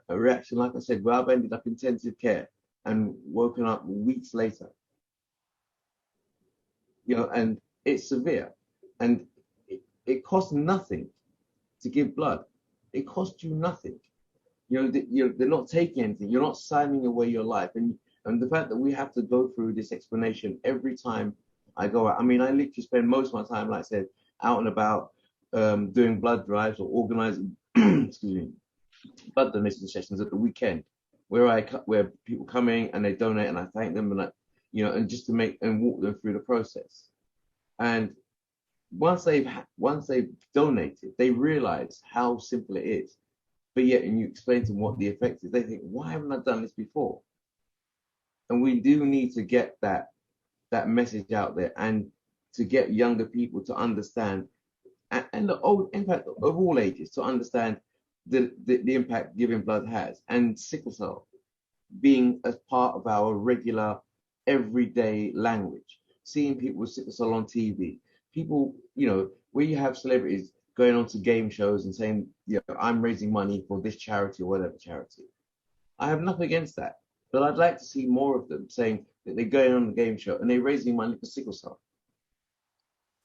a reaction, like I said, where I've ended up in intensive care and woken up weeks later. You know, and it's severe. And it costs nothing to give blood. It costs you nothing. You know, they're not taking anything. You're not signing away your life. And the fact that we have to go through this explanation every time I go out. I mean, I literally spend most of my time, like I said, out and about doing blood drives or organizing excuse me, blood donation sessions at the weekend, where people come in and they donate, and I thank them, and and just to make and walk them through the process. And once they've donated, they realize how simple it is. But yet, and you explain to them what the effect is, they think, why haven't I done this before? And we do need to get that message out there, and to get younger people to understand, and in fact, of all ages, to understand the impact giving blood has, and sickle cell being as part of our regular everyday language. Seeing people with sickle cell on TV, people, where you have celebrities going on to game shows and saying, I'm raising money for this charity or whatever charity. I have nothing against that, but I'd like to see more of them saying that they're going on the game show and they're raising money for sickle cell,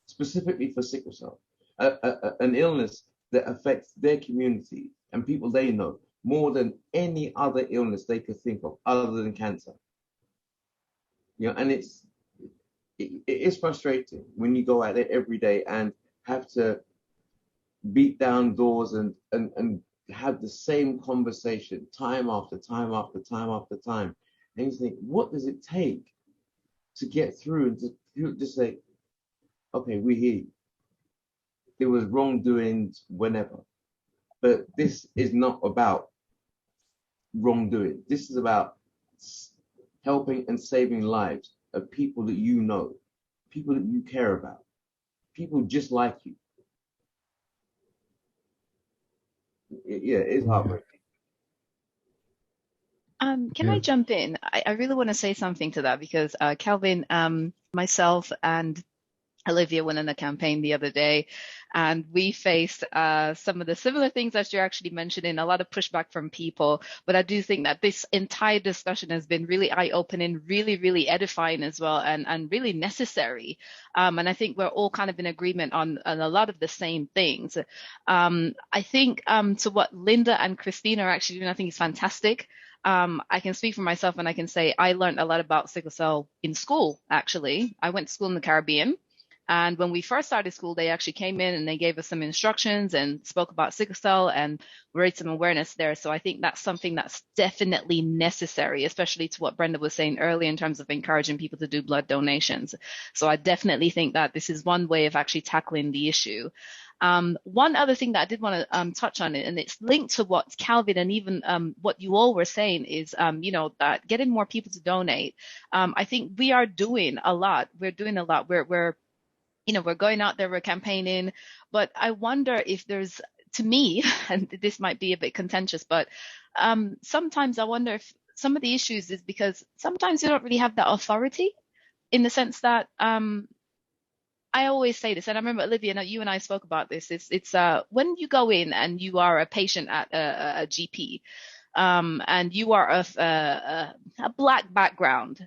specifically for sickle cell, an illness that affects their community and people they know more than any other illness they could think of other than cancer. And it is frustrating when you go out there every day and have to beat down doors and have the same conversation time after time after time after time. And you think, what does it take to get through and to just say, okay, we hear you. There was wrongdoings whenever, but this is not about wrongdoing. This is about helping and saving lives of people that you know, people that you care about, people just like you. It's heartbreaking. Can I jump in? I really want to say something to that, because Calvin, myself and Olivia went on a campaign the other day, and we faced some of the similar things that you're actually mentioning, a lot of pushback from people. But I do think that this entire discussion has been really eye-opening, really, really edifying as well, and really necessary. And I think we're all kind of in agreement on a lot of the same things. I think to what Linda and Christina are actually doing, I think is fantastic. I can speak for myself and I can say I learned a lot about sickle cell in school, actually. I went to school in the Caribbean. And when we first started school, they actually came in and they gave us some instructions and spoke about sickle cell and raised some awareness there. So I think that's something that's definitely necessary, especially to what Brenda was saying earlier in terms of encouraging people to do blood donations. So I definitely think that this is one way of actually tackling the issue. One other thing that I did want to touch on, and it's linked to what Calvin and even what you all were saying, is that getting more people to donate. I think we are doing a lot. We're doing a lot. We're going out there, we're campaigning, but I wonder if there's, to me, and this might be a bit contentious, but sometimes I wonder if some of the issues is because sometimes you don't really have that authority, in the sense that I always say this, and I remember, Olivia, you and I spoke about this, it's when you go in and you are a patient at a GP, and you are of a Black background,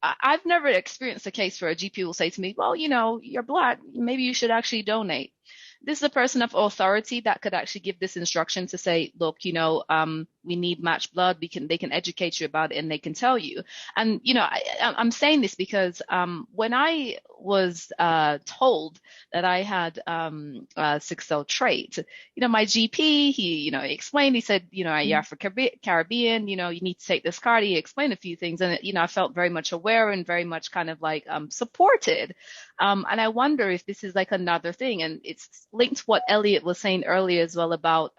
I've never experienced a case where a GP will say to me, well, you're Black, maybe you should actually donate. This is a person of authority that could actually give this instruction to say, look, we need matched blood. They can educate you about it, and they can tell you. And, I'm saying this because when I was told that I had a sickle cell trait, my GP, he explained, he said, you're Afro-Caribbean, you need to take this card. He explained a few things, and, I felt very much aware and very much kind of like supported. And I wonder if this is like another thing, and it's linked to what Elliott was saying earlier as well about,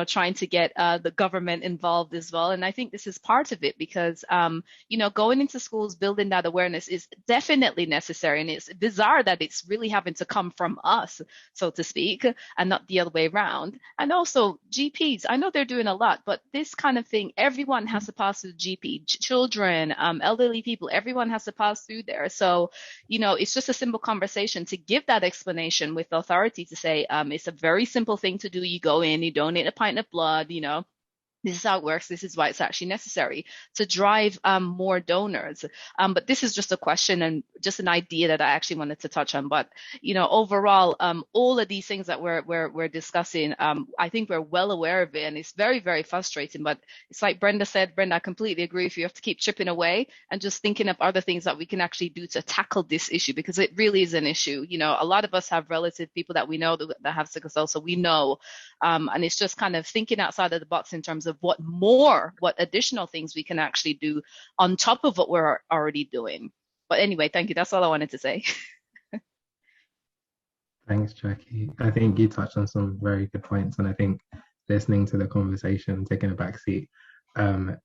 trying to get the government involved as well. And I think this is part of it because, going into schools, building that awareness is definitely necessary. And it's bizarre that it's really having to come from us, so to speak, and not the other way around. And also GPs, I know they're doing a lot, but this kind of thing, everyone has to pass through GP, children, elderly people, everyone has to pass through there. So, it's just a simple conversation to give that explanation with authority to say, it's a very simple thing to do. You go in, you donate a pint of blood, this is how it works. This is why it's actually necessary to drive more donors. But this is just a question and just an idea that I actually wanted to touch on. But overall, all of these things that we're discussing, I think we're well aware of it, and it's very, very frustrating. But it's like Brenda said. Brenda, I completely agree with you. You have to keep chipping away and just thinking of other things that we can actually do to tackle this issue, because it really is an issue. A lot of us have relative people that we know that have sickle cell, so we know, and it's just kind of thinking outside of the box in terms of what additional things we can actually do on top of what we're already doing. But anyway, thank you. That's all I wanted to say. Thanks, Jackie. I think you touched on some very good points, and I think listening to the conversation, taking a back seat, the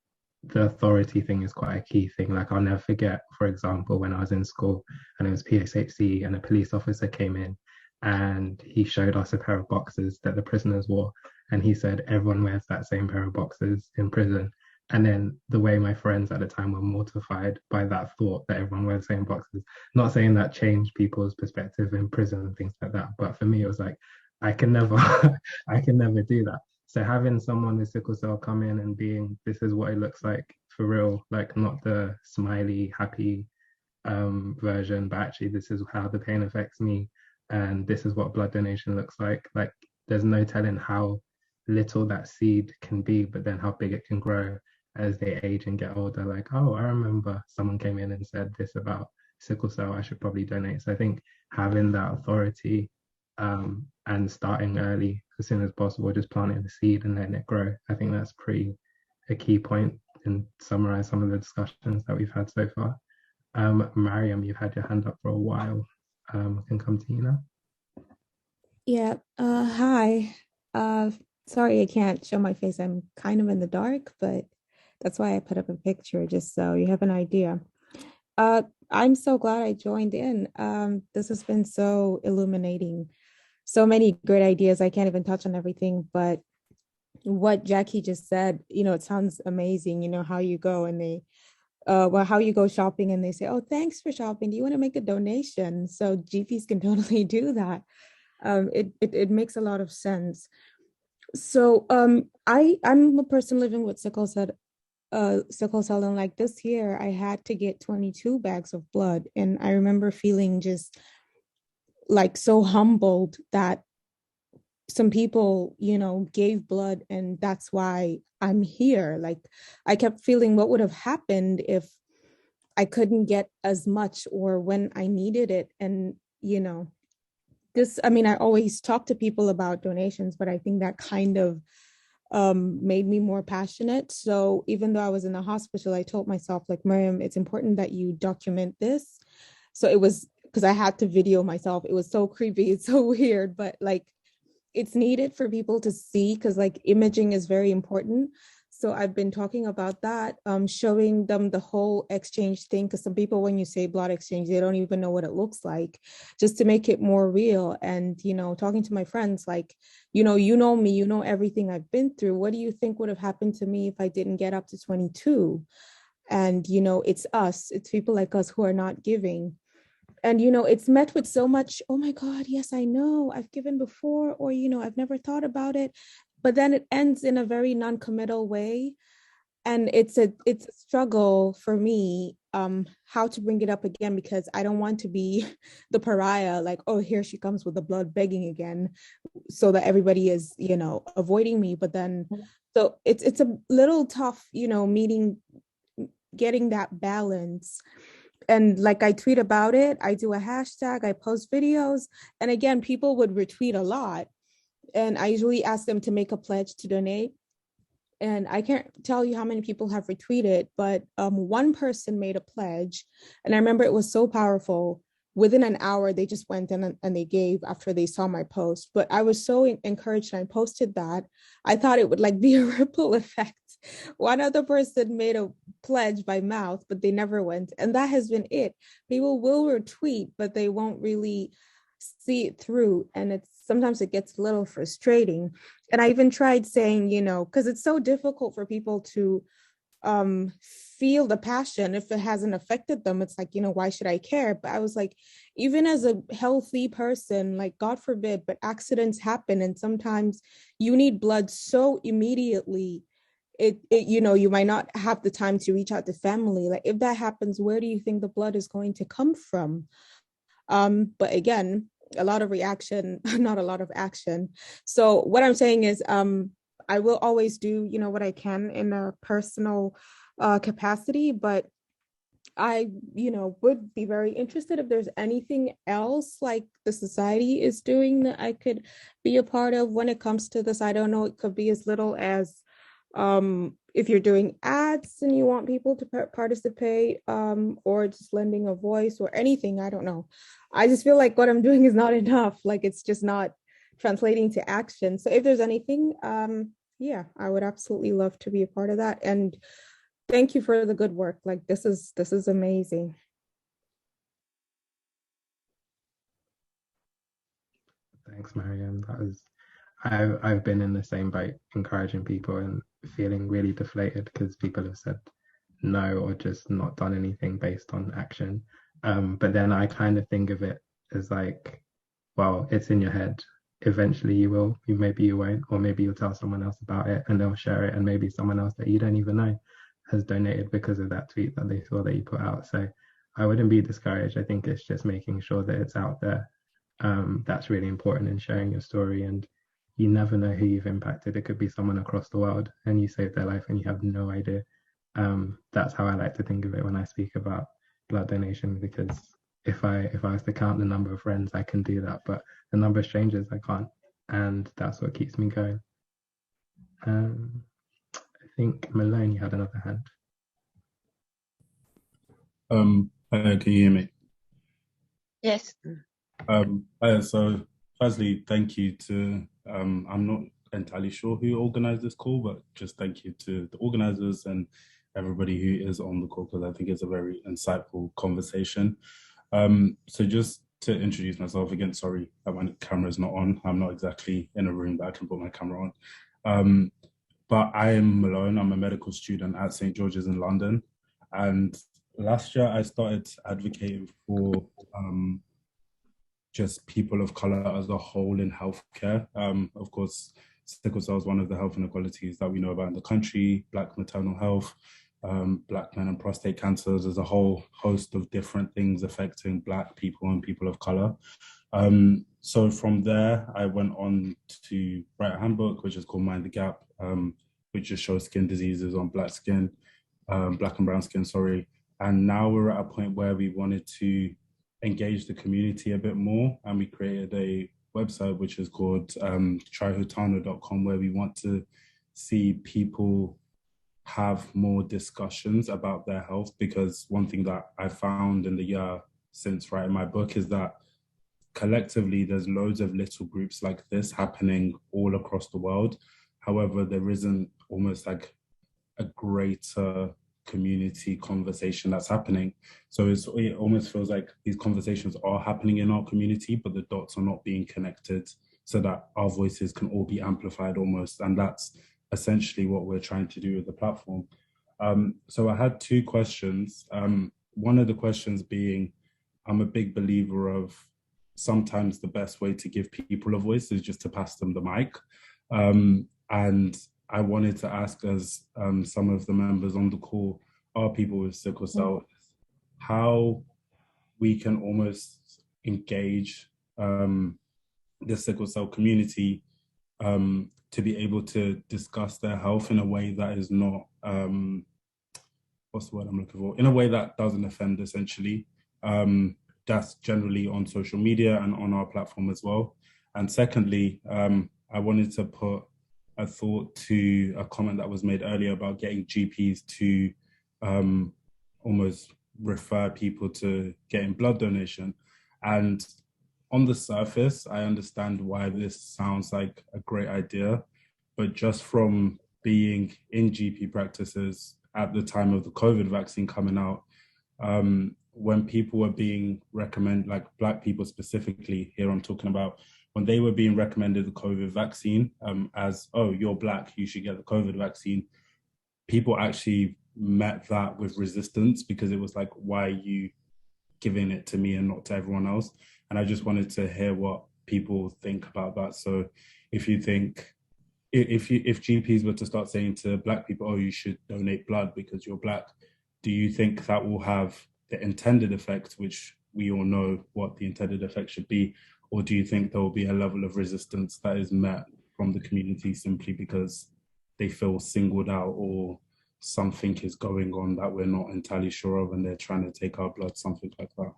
authority thing is quite a key thing. Like, I'll never forget, for example, when I was in school and it was PSHC and a police officer came in and he showed us a pair of boxers that the prisoners wore. And he said, everyone wears that same pair of boxers in prison. And then the way my friends at the time were mortified by that thought that everyone wears the same boxers, not saying that changed people's perspective in prison and things like that. But for me, it was like, I can never do that. So having someone with sickle cell come in and being, this is what it looks like for real, like not the smiley, happy version, but actually this is how the pain affects me. And this is what blood donation looks like. Like, there's no telling how little that seed can be, but then how big it can grow as they age and get older. Like, oh, I remember someone came in and said this about sickle cell, I should probably donate. So I think having that authority and starting early as soon as possible, just planting the seed and letting it grow, I think that's a key point and summarize some of the discussions that we've had so far. Mariam, you've had your hand up for a while. I can come to you now. Yeah, hi. Sorry I can't show my face. I'm kind of in the dark, but that's why I put up a picture, just so you have an idea. I'm so glad I joined in. This has been so illuminating. So many great ideas. I can't even touch on everything, but what Jackie just said, it sounds amazing, how you go and they how you go shopping and they say, oh, thanks for shopping. Do you want to make a donation? So GPs can totally do that. It makes a lot of sense. So I'm a person living with sickle cell, and like this year I had to get 22 bags of blood, and I remember feeling just like so humbled that some people, gave blood, and that's why I'm here. Like, I kept feeling what would have happened if I couldn't get as much or when I needed it. And, I always talk to people about donations, but I think that kind of made me more passionate. So even though I was in the hospital, I told myself, like, Miriam, it's important that you document this. So it was, because I had to video myself. It was so creepy. It's so weird, but like, it's needed for people to see, because like imaging is very important. So I've been talking about that, showing them the whole exchange thing, because some people, when you say blood exchange, they don't even know what it looks like, just to make it more real. And, talking to my friends, like, you know me, you know everything I've been through. What do you think would have happened to me if I didn't get up to 22? And, it's us, it's people like us who are not giving. And, it's met with so much, oh my God, yes, I know, I've given before, or, I've never thought about it. But then it ends in a very non-committal way. And it's a struggle for me, how to bring it up again, because I don't want to be the pariah, like, oh, here she comes with the blood begging again, so that everybody is, avoiding me. But then, so it's a little tough, getting that balance. And like, I tweet about it, I do a hashtag, I post videos, and again, people would retweet a lot. And I usually ask them to make a pledge to donate. And I can't tell you how many people have retweeted, but one person made a pledge. And I remember it was so powerful. within an hour, they just went in and they gave after they saw my post. But I was so encouraged, and I posted that. I thought it would like be a ripple effect. One other person made a pledge by mouth, but they never went. And that has been it. People will retweet, but they won't really see it through. And sometimes it gets a little frustrating. And I even tried saying, because it's so difficult for people to feel the passion if it hasn't affected them. It's like, why should I care? But I was like, even as a healthy person, like, God forbid, but accidents happen, and sometimes you need blood so immediately. You might not have the time to reach out to family. Like, if that happens, where do you think the blood is going to come from? But again, a lot of reaction, not a lot of action. So what I'm saying is, I will always do, what I can in a personal capacity, but I, would be very interested if there's anything else like the society is doing that I could be a part of when it comes to this. I don't know, it could be as little as if you're doing ads and you want people to participate, or just lending a voice or anything. I don't know. I just feel like what I'm doing is not enough. Like, it's just not translating to action. So if there's anything, yeah, I would absolutely love to be a part of that. And thank you for the good work. Like, this is amazing. Thanks, Mariam. I've been in the same boat, encouraging people and feeling really deflated because people have said no or just not done anything based on action. But then I kind of think of it as like, well, it's in your head. Eventually you will, maybe you won't, or maybe you'll tell someone else about it and they'll share it, and maybe someone else that you don't even know has donated because of that tweet that they saw that you put out. So I wouldn't be discouraged. I think it's just making sure that it's out there. That's really important in sharing your story, and you never know who you've impacted. It could be someone across the world and you saved their life and you have no idea. That's how I like to think of it when I speak about blood donation, because if I was to count the number of friends, I can do that, but the number of strangers, I can't. And that's what keeps me going. I think Malone, you had another hand. Can you hear me? Yes. So firstly, thank you to, I'm not entirely sure who organized this call, but just thank you to the organizers and everybody who is on the call, because I think it's a very insightful conversation. So just to introduce myself again, sorry that my camera's not on. I'm not exactly in a room that I can put my camera on. But I am Malone. I'm a medical student at St. George's in London. And last year I started advocating for just people of color as a whole in healthcare. Of course, sickle cell is one of the health inequalities that we know about in the country, Black maternal health, Black men and prostate cancers. There's a whole host of different things affecting Black people and people of color. So from there, I went on to write a handbook, which is called Mind the Gap, which just shows skin diseases on Black skin, Black and brown skin, sorry. And now we're at a point where we wanted to engage the community a bit more, and we created a website which is called tryhutano.com, where we want to see people have more discussions about their health, because one thing that I found in the year since writing my book is that collectively there's loads of little groups like this happening all across the world. However, there isn't almost like a greater community conversation that's happening. So it almost feels like these conversations are happening in our community, but the dots are not being connected so that our voices can all be amplified almost. And that's essentially what we're trying to do with the platform. So I had two questions. One of the questions being, I'm a big believer of sometimes the best way to give people a voice is just to pass them the mic. And I wanted to ask, as some of the members on the call are people with sickle cell, how we can almost engage the sickle cell community to be able to discuss their health in a way that is not, what's the word I'm looking for? In a way that doesn't offend, essentially. That's generally on social media and on our platform as well. And secondly, I wanted to put a thought to a comment that was made earlier about getting GPs to almost refer people to getting blood donation. And on the surface, I understand why this sounds like a great idea, but just from being in GP practices at the time of the COVID vaccine coming out, when people were being recommended, like Black people specifically, here I'm talking about, when they were being recommended the COVID vaccine as, oh, you're Black, you should get the COVID vaccine, people actually met that with resistance, because it was like, why are you giving it to me and not to everyone else? And I just wanted to hear what people think about that. So if you think, if GPs were to start saying to Black people, oh, you should donate blood because you're Black, do you think that will have the intended effect, which we all know what the intended effect should be? Or do you think there will be a level of resistance that is met from the community simply because they feel singled out, or something is going on that we're not entirely sure of and they're trying to take our blood, something like that?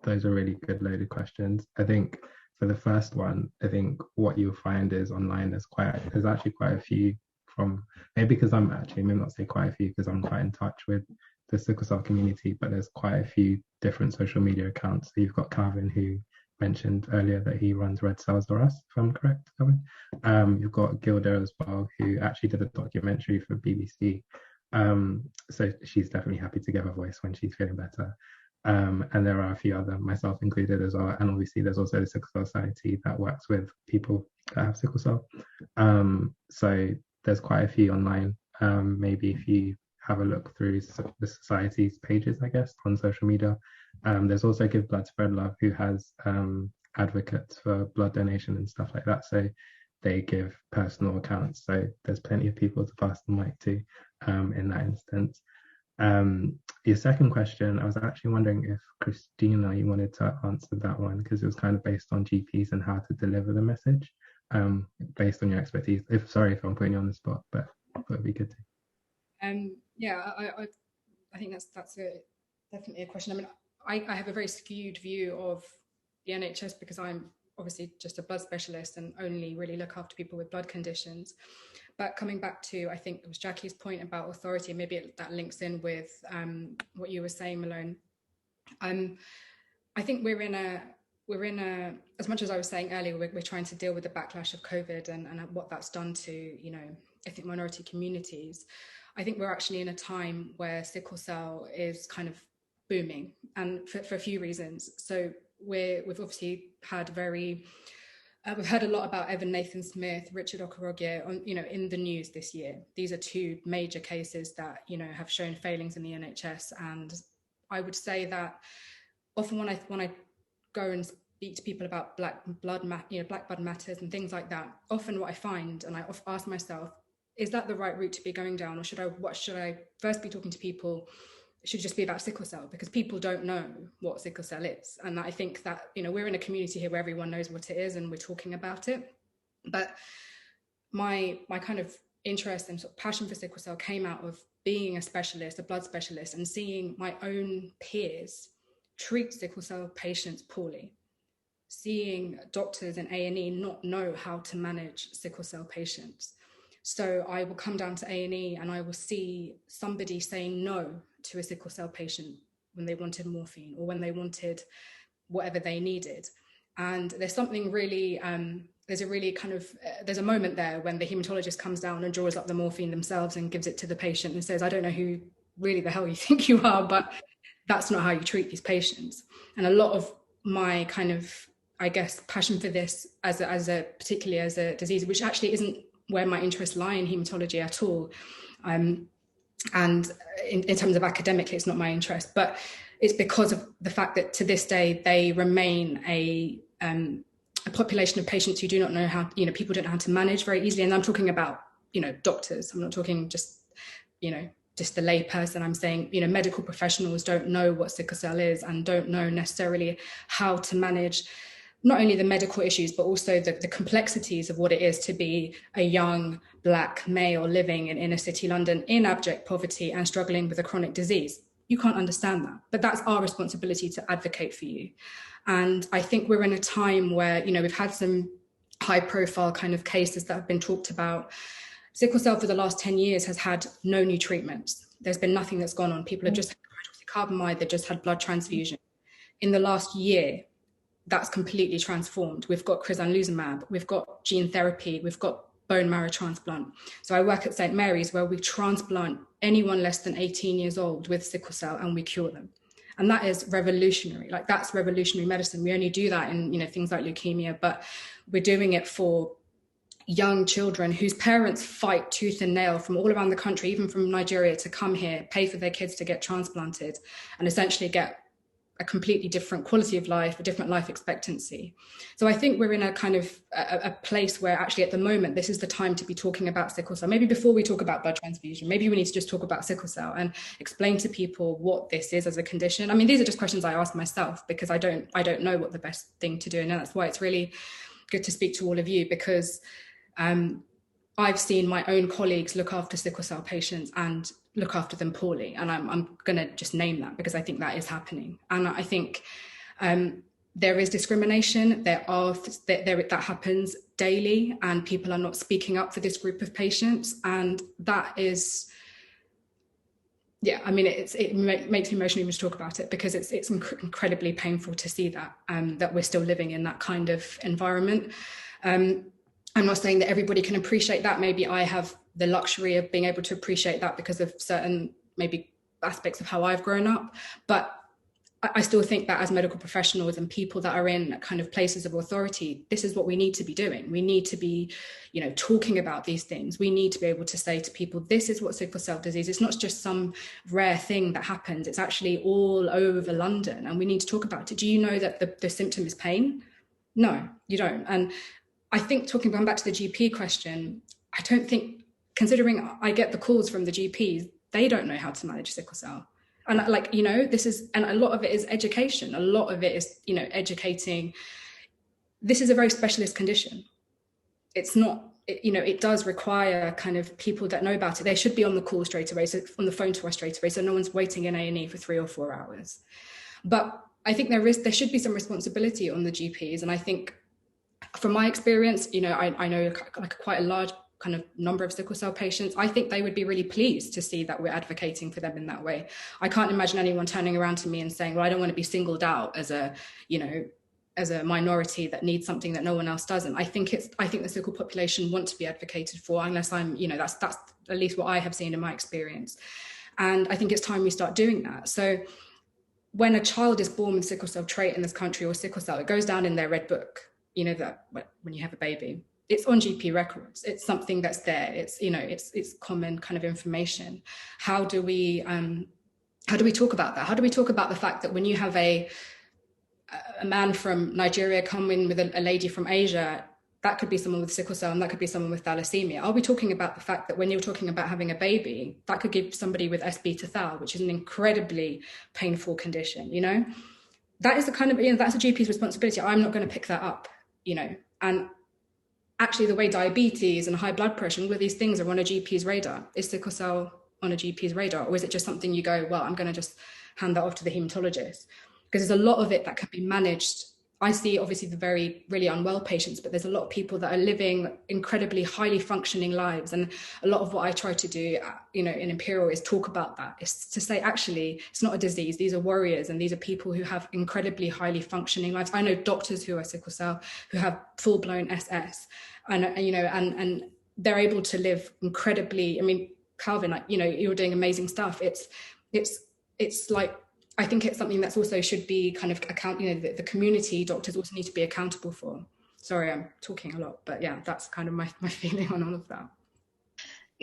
Those are really good loaded questions. I think for the first one, I think what you'll find is online there's actually quite a few from, maybe because I'm actually, maybe not say quite a few because I'm quite in touch with the sickle cell community, but there's quite a few different social media accounts. So you've got Calvin, who mentioned earlier that he runs Red Cells Are Us, if I'm correct, Calvin. You've got Gilde as well, who actually did a documentary for BBC. So she's definitely happy to give a voice when she's feeling better. And there are a few other, myself included as well. And obviously there's also the Sickle Cell Society that works with people that have sickle cell. So there's quite a few online. Maybe if you have a look through the society's pages, I guess, on social media. There's also Give Blood Spread Love, who has advocates for blood donation and stuff like that. So they give personal accounts. So there's plenty of people to pass the mic to in that instance. Your second question, I was actually wondering if Christina, you wanted to answer that one, because it was kind of based on GPs and how to deliver the message, based on your expertise. Sorry if I'm putting you on the spot, but it'd be good to. Yeah, I think that's definitely a question. I mean, I have a very skewed view of the NHS because I'm obviously just a blood specialist and only really look after people with blood conditions. But coming back to, I think it was Jackie's point about authority, maybe that links in with what you were saying, Malone. I think we're in a, as much as I was saying earlier, we're trying to deal with the backlash of COVID and what that's done to, ethnic minority communities. I think we're actually in a time where sickle cell is kind of booming, and for a few reasons. So we've obviously had we've heard a lot about Evan Nathan Smith, Richard Okorogie, in the news this year. These are two major cases that, have shown failings in the NHS. And I would say that often when I go and speak to people about Black blood matters and things like that, often what I find, and I ask myself, is that the right route to be going down? Or should I first be talking to people? It should just be about sickle cell, because people don't know what sickle cell is. And I think that, we're in a community here where everyone knows what it is and we're talking about it. But my kind of interest and sort of passion for sickle cell came out of being a specialist, a blood specialist, and seeing my own peers treat sickle cell patients poorly, seeing doctors in A&E not know how to manage sickle cell patients. So I will come down to A&E and I will see somebody saying no to a sickle cell patient when they wanted morphine or when they wanted whatever they needed. And there's something really, there's a moment there when the hematologist comes down and draws up the morphine themselves and gives it to the patient and says, I don't know who really the hell you think you are, but that's not how you treat these patients. And a lot of my kind of, I guess, passion for this particularly as a disease, which actually isn't where my interests lie in hematology at all. And in terms of academically, it's not my interest, but it's because of the fact that to this day, they remain a population of patients who do not know how, people don't know how to manage very easily. And I'm talking about, doctors. I'm not talking just the lay person. I'm saying, medical professionals don't know what sickle cell is and don't know necessarily how to manage not only the medical issues, but also the complexities of what it is to be a young Black male living in inner city London in abject poverty and struggling with a chronic disease. You can't understand that, but that's our responsibility to advocate for you. And I think we're in a time where, we've had some high profile kind of cases that have been talked about. Sickle cell for the last 10 years has had no new treatments. There's been nothing that's gone on. People have just had hydroxycarbamide, they've just had blood transfusion. In the last year, that's completely transformed. We've got crizanlizumab, we've got gene therapy, we've got bone marrow transplant. So I work at St. Mary's, where we transplant anyone less than 18 years old with sickle cell and we cure them. And that is revolutionary. Like, that's revolutionary medicine. We only do that in, you know, things like leukemia, but we're doing it for young children whose parents fight tooth and nail from all around the country, even from Nigeria, to come here, pay for their kids to get transplanted and essentially get a completely different quality of life, a different life expectancy. So I think we're in a kind of a place where actually at the moment, this is the time to be talking about sickle cell. Maybe before we talk about blood transfusion, maybe we need to just talk about sickle cell and explain to people what this is as a condition. I mean, these are just questions I ask myself because I don't know what the best thing to do. And that's why it's really good to speak to all of you, because I've seen my own colleagues look after sickle cell patients and look after them poorly. And I'm going to just name that because I think that is happening. And I think there is discrimination. That happens daily, and people are not speaking up for this group of patients. And that is, yeah, I mean, it makes me emotional even to talk about it, because it's incredibly painful to see that, that we're still living in that kind of environment. I'm not saying that everybody can appreciate that. Maybe I have the luxury of being able to appreciate that because of certain maybe aspects of how I've grown up. But I still think that as medical professionals and people that are in kind of places of authority, this is what we need to be doing. We need to be, you know, talking about these things. We need to be able to say to people, this is what sickle cell disease is. It's not just some rare thing that happens. It's actually all over London, and we need to talk about it. Do you know that the symptom is pain? No, you don't. And I think going back to the GP question, I don't think, considering I get the calls from the GPs, they don't know how to manage sickle cell. And like, you know, and a lot of it is education. A lot of it is, you know, educating. This is a very specialist condition. It's not, you know, it does require kind of people that know about it. They should be on the call straight away, so on the phone to us straight away, so no one's waiting in A&E for 3 or 4 hours. But I think there should be some responsibility on the GPs. And I think, from my experience, you know, I know like quite a large kind of number of sickle cell patients. I think they would be really pleased to see that we're advocating for them in that way. I can't imagine anyone turning around to me and saying, well, I don't want to be singled out as a, you know, as a minority that needs something that no one else doesn't. I think the sickle population want to be advocated for, unless I'm, you know, that's at least what I have seen in my experience. And I think it's time we start doing that. So when a child is born with sickle cell trait in this country, or sickle cell, it goes down in their red book. You know, that when you have a baby, it's on GP records. It's something that's there. It's, you know, it's common kind of information. How do we talk about that? How do we talk about the fact that when you have a man from Nigeria come in with a lady from Asia, that could be someone with sickle cell and that could be someone with thalassemia? Are we talking about the fact that when you're talking about having a baby, that could give somebody with S beta thal, which is an incredibly painful condition, you know? That is the kind of, you know, that's a GP's responsibility. I'm not going to pick that up, you know? And actually the way diabetes and high blood pressure and all of these things are on a GP's radar, is sickle cell on a GP's radar? Or is it just something you go, well, I'm going to just hand that off to the hematologist? Because there's a lot of it that can be managed. I see obviously the very, really unwell patients, but there's a lot of people that are living incredibly highly functioning lives. And a lot of what I try to do, you know, in Imperial is talk about that, is to say, actually, it's not a disease. These are warriors, and these are people who have incredibly highly functioning lives. I know doctors who are sickle cell who have full blown SS, and you know, and they're able to live incredibly. I mean, Calvin, like, you know, you're doing amazing stuff. It's like, I think it's something that's also should be kind of the community doctors also need to be accountable for. Sorry, I'm talking a lot, but yeah, that's kind of my feeling on all of that.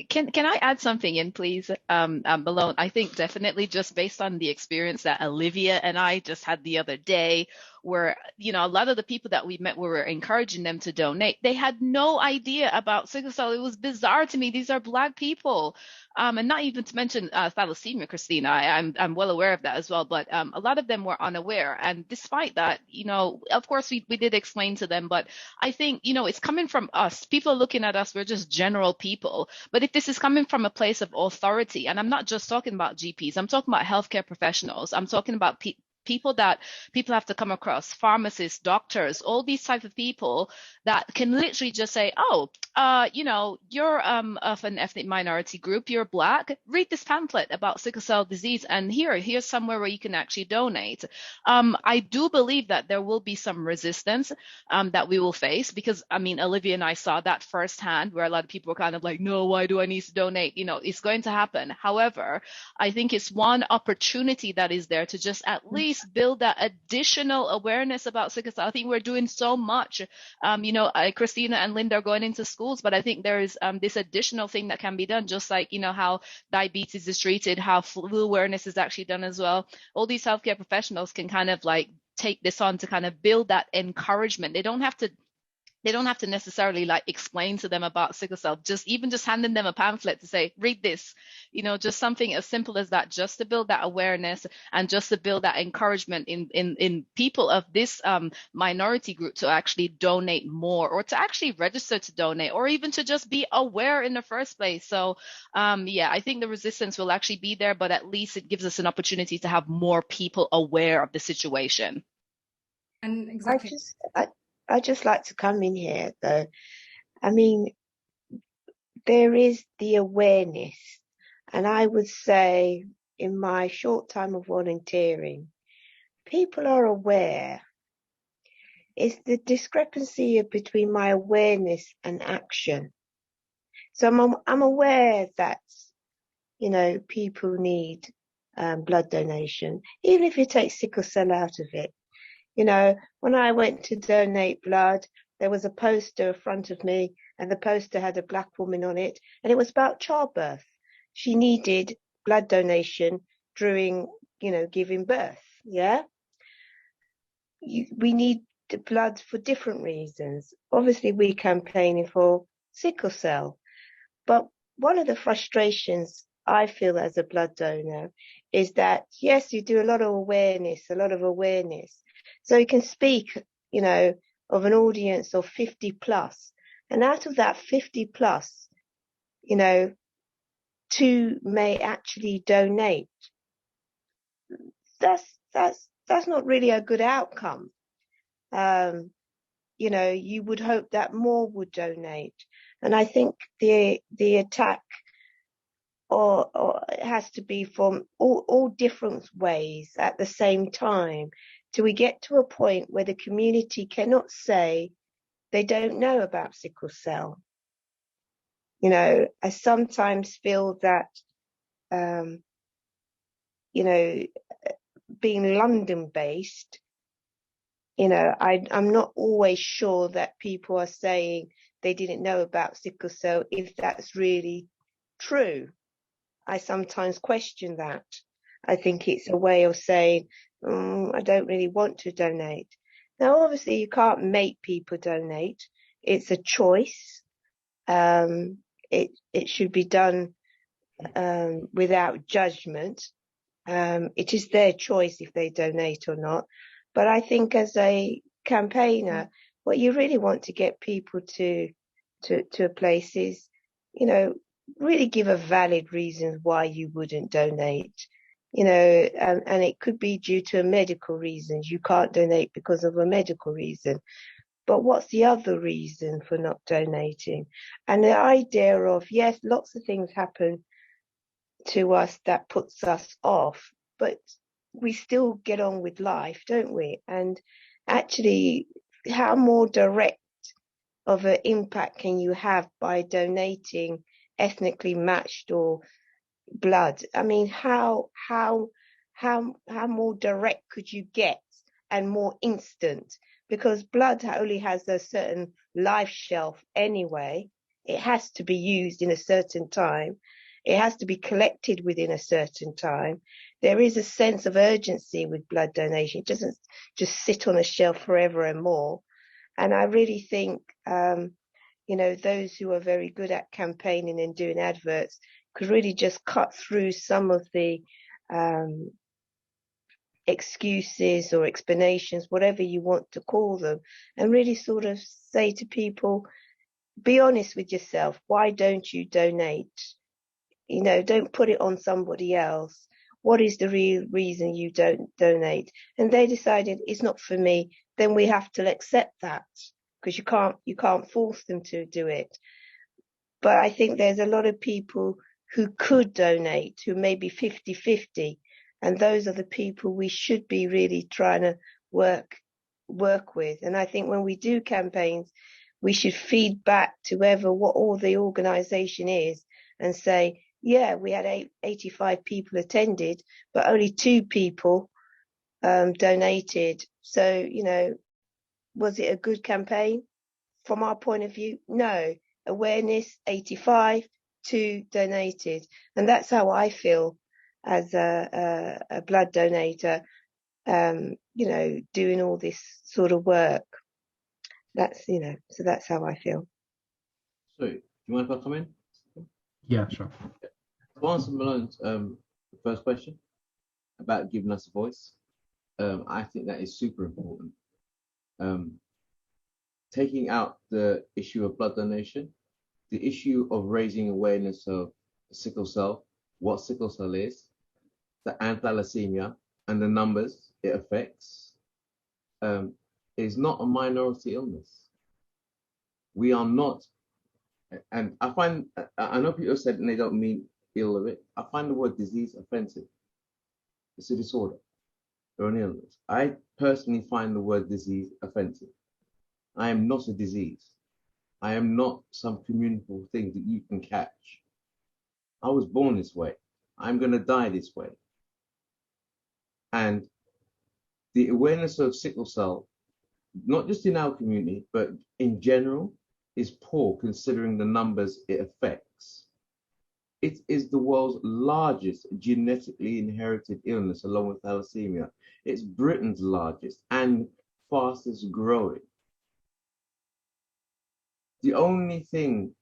Can I add something in, please, Malone? I think definitely just based on the experience that Olivia and I just had the other day, where, you know, a lot of the people that we met, we were encouraging them to donate. They had no idea about sickle cell. It was bizarre to me. These are Black people. And not even to mention thalassemia, Christina. I'm well aware of that as well. But a lot of them were unaware. And despite that, you know, of course, we did explain to them. But I think, you know, it's coming from us. People are looking at us. We're just general people. But if this is coming from a place of authority, and I'm not just talking about GPs, I'm talking about healthcare professionals. I'm talking about people that people have to come across, pharmacists, doctors, all these types of people that can literally just say, oh, you know, you're of an ethnic minority group, you're Black, read this pamphlet about sickle cell disease, and here's somewhere where you can actually donate. I do believe that there will be some resistance that we will face, because I mean, Olivia and I saw that firsthand, where a lot of people were kind of like, no, why do I need to donate? You know, it's going to happen. However, I think it's one opportunity that is there to just at least build that additional awareness about sickle cell. I think we're doing so much. You know, Christina and Linda are going into schools, but I think there is this additional thing that can be done, just like, you know, how diabetes is treated, how flu awareness is actually done as well. All these healthcare professionals can kind of like take this on to kind of build that encouragement. They don't have to necessarily like explain to them about sickle cell, just handing them a pamphlet to say, read this, you know, just something as simple as that, just to build that awareness and just to build that encouragement in people of this minority group to actually donate more, or to actually register to donate, or even to just be aware in the first place. So yeah, I think the resistance will actually be there, but at least it gives us an opportunity to have more people aware of the situation. And exactly. I just like to come in here, though. I mean, there is the awareness, and I would say in my short time of volunteering, people are aware. It's the discrepancy between my awareness and action. So I'm aware that, you know, people need blood donation, even if you take sickle cell out of it. You know, when I went to donate blood, there was a poster in front of me, and the poster had a Black woman on it, and it was about childbirth. She needed blood donation during, you know, giving birth. Yeah. We need the blood for different reasons. Obviously, we're campaigning for sickle cell, but one of the frustrations I feel as a blood donor is that, yes, you do a lot of awareness. So you can speak, you know, of an audience of 50 plus, and out of that 50 plus, you know, 2 may actually donate. That's not really a good outcome. You know, you would hope that more would donate, and I think the attack or it has to be from all different ways at the same time, till we get to a point where the community cannot say they don't know about sickle cell. You know, I sometimes feel that, you know, being London-based, you know, I'm not always sure that people are saying they didn't know about sickle cell, if that's really true. I sometimes question that. I think it's a way of saying, I don't really want to donate. Now, obviously, you can't make people donate. It's a choice. It should be done without judgment. It is their choice if they donate or not. But I think as a campaigner, what you really want to get people to a place is, you know, really give a valid reason why you wouldn't donate, you know, and it could be due to a medical reason. You can't donate because of a medical reason, but what's the other reason for not donating? And the idea of, yes, lots of things happen to us that puts us off, but we still get on with life, don't we? And actually, how more direct of an impact can you have by donating ethnically matched or blood? I mean, how more direct could you get and more instant? Because blood only has a certain life shelf anyway. It has to be used in a certain time. It has to be collected within a certain time. There is a sense of urgency with blood donation. It doesn't just sit on a shelf forever and more. And I really think, you know, those who are very good at campaigning and doing adverts could really just cut through some of the excuses or explanations, whatever you want to call them, and really sort of say to people, be honest with yourself. Why don't you donate? You know, don't put it on somebody else. what is the real reason you don't donate? And they decided it's not for me. Then we have to accept that, because you can't force them to do it. But I think there's a lot of people who could donate, who may be 50-50, and those are the people we should be really trying to work with. And I think when we do campaigns, we should feed back to what all the organisation is and say, yeah, we had 85 people attended, but only 2 people donated. So, was it a good campaign? From our point of view, no. Awareness, 85, 2 donated. And that's how I feel as a blood donator, doing all this sort of work. That's, so that's how I feel. So, do you mind if I come in? Yeah, sure. To answer Malone's first question about giving us a voice, I think that is super important. Taking out the issue of blood donation, the issue of raising awareness of sickle cell, what sickle cell is, and thalassemia, and the numbers it affects, is not a minority illness. We are not, and I know people said and they don't mean ill of it. I find the word disease offensive. It's a disorder or an illness. I personally find the word disease offensive. I am not a disease. I am not some communicable thing that you can catch. I was born this way. I'm going to die this way. And the awareness of sickle cell, not just in our community, but in general, is poor considering the numbers it affects. It is the world's largest genetically inherited illness, along with thalassemia. It's Britain's largest and fastest growing. The only thing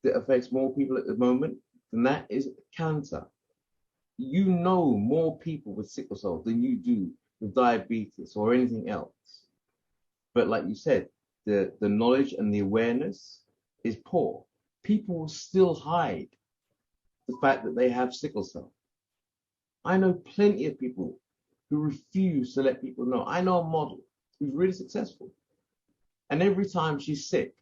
that affects more people at the moment than that is cancer. You know more people with sickle cell than you do with diabetes or anything else. But like you said, the knowledge and the awareness is poor. People will still hide the fact that they have sickle cell. I know plenty of people who refuse to let people know. I know a model who's really successful. And every time she's sick,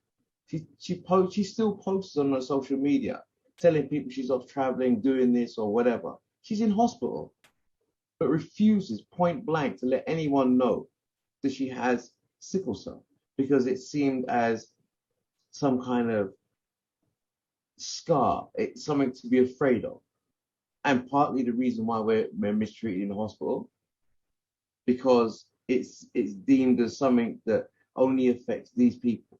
she still posts on her social media, telling people she's off traveling, doing this or whatever. She's in hospital, but refuses point blank to let anyone know that she has sickle cell, because it seemed as some kind of scar, it's something to be afraid of. And partly the reason why we're mistreated in the hospital, because it's deemed as something that only affects these people,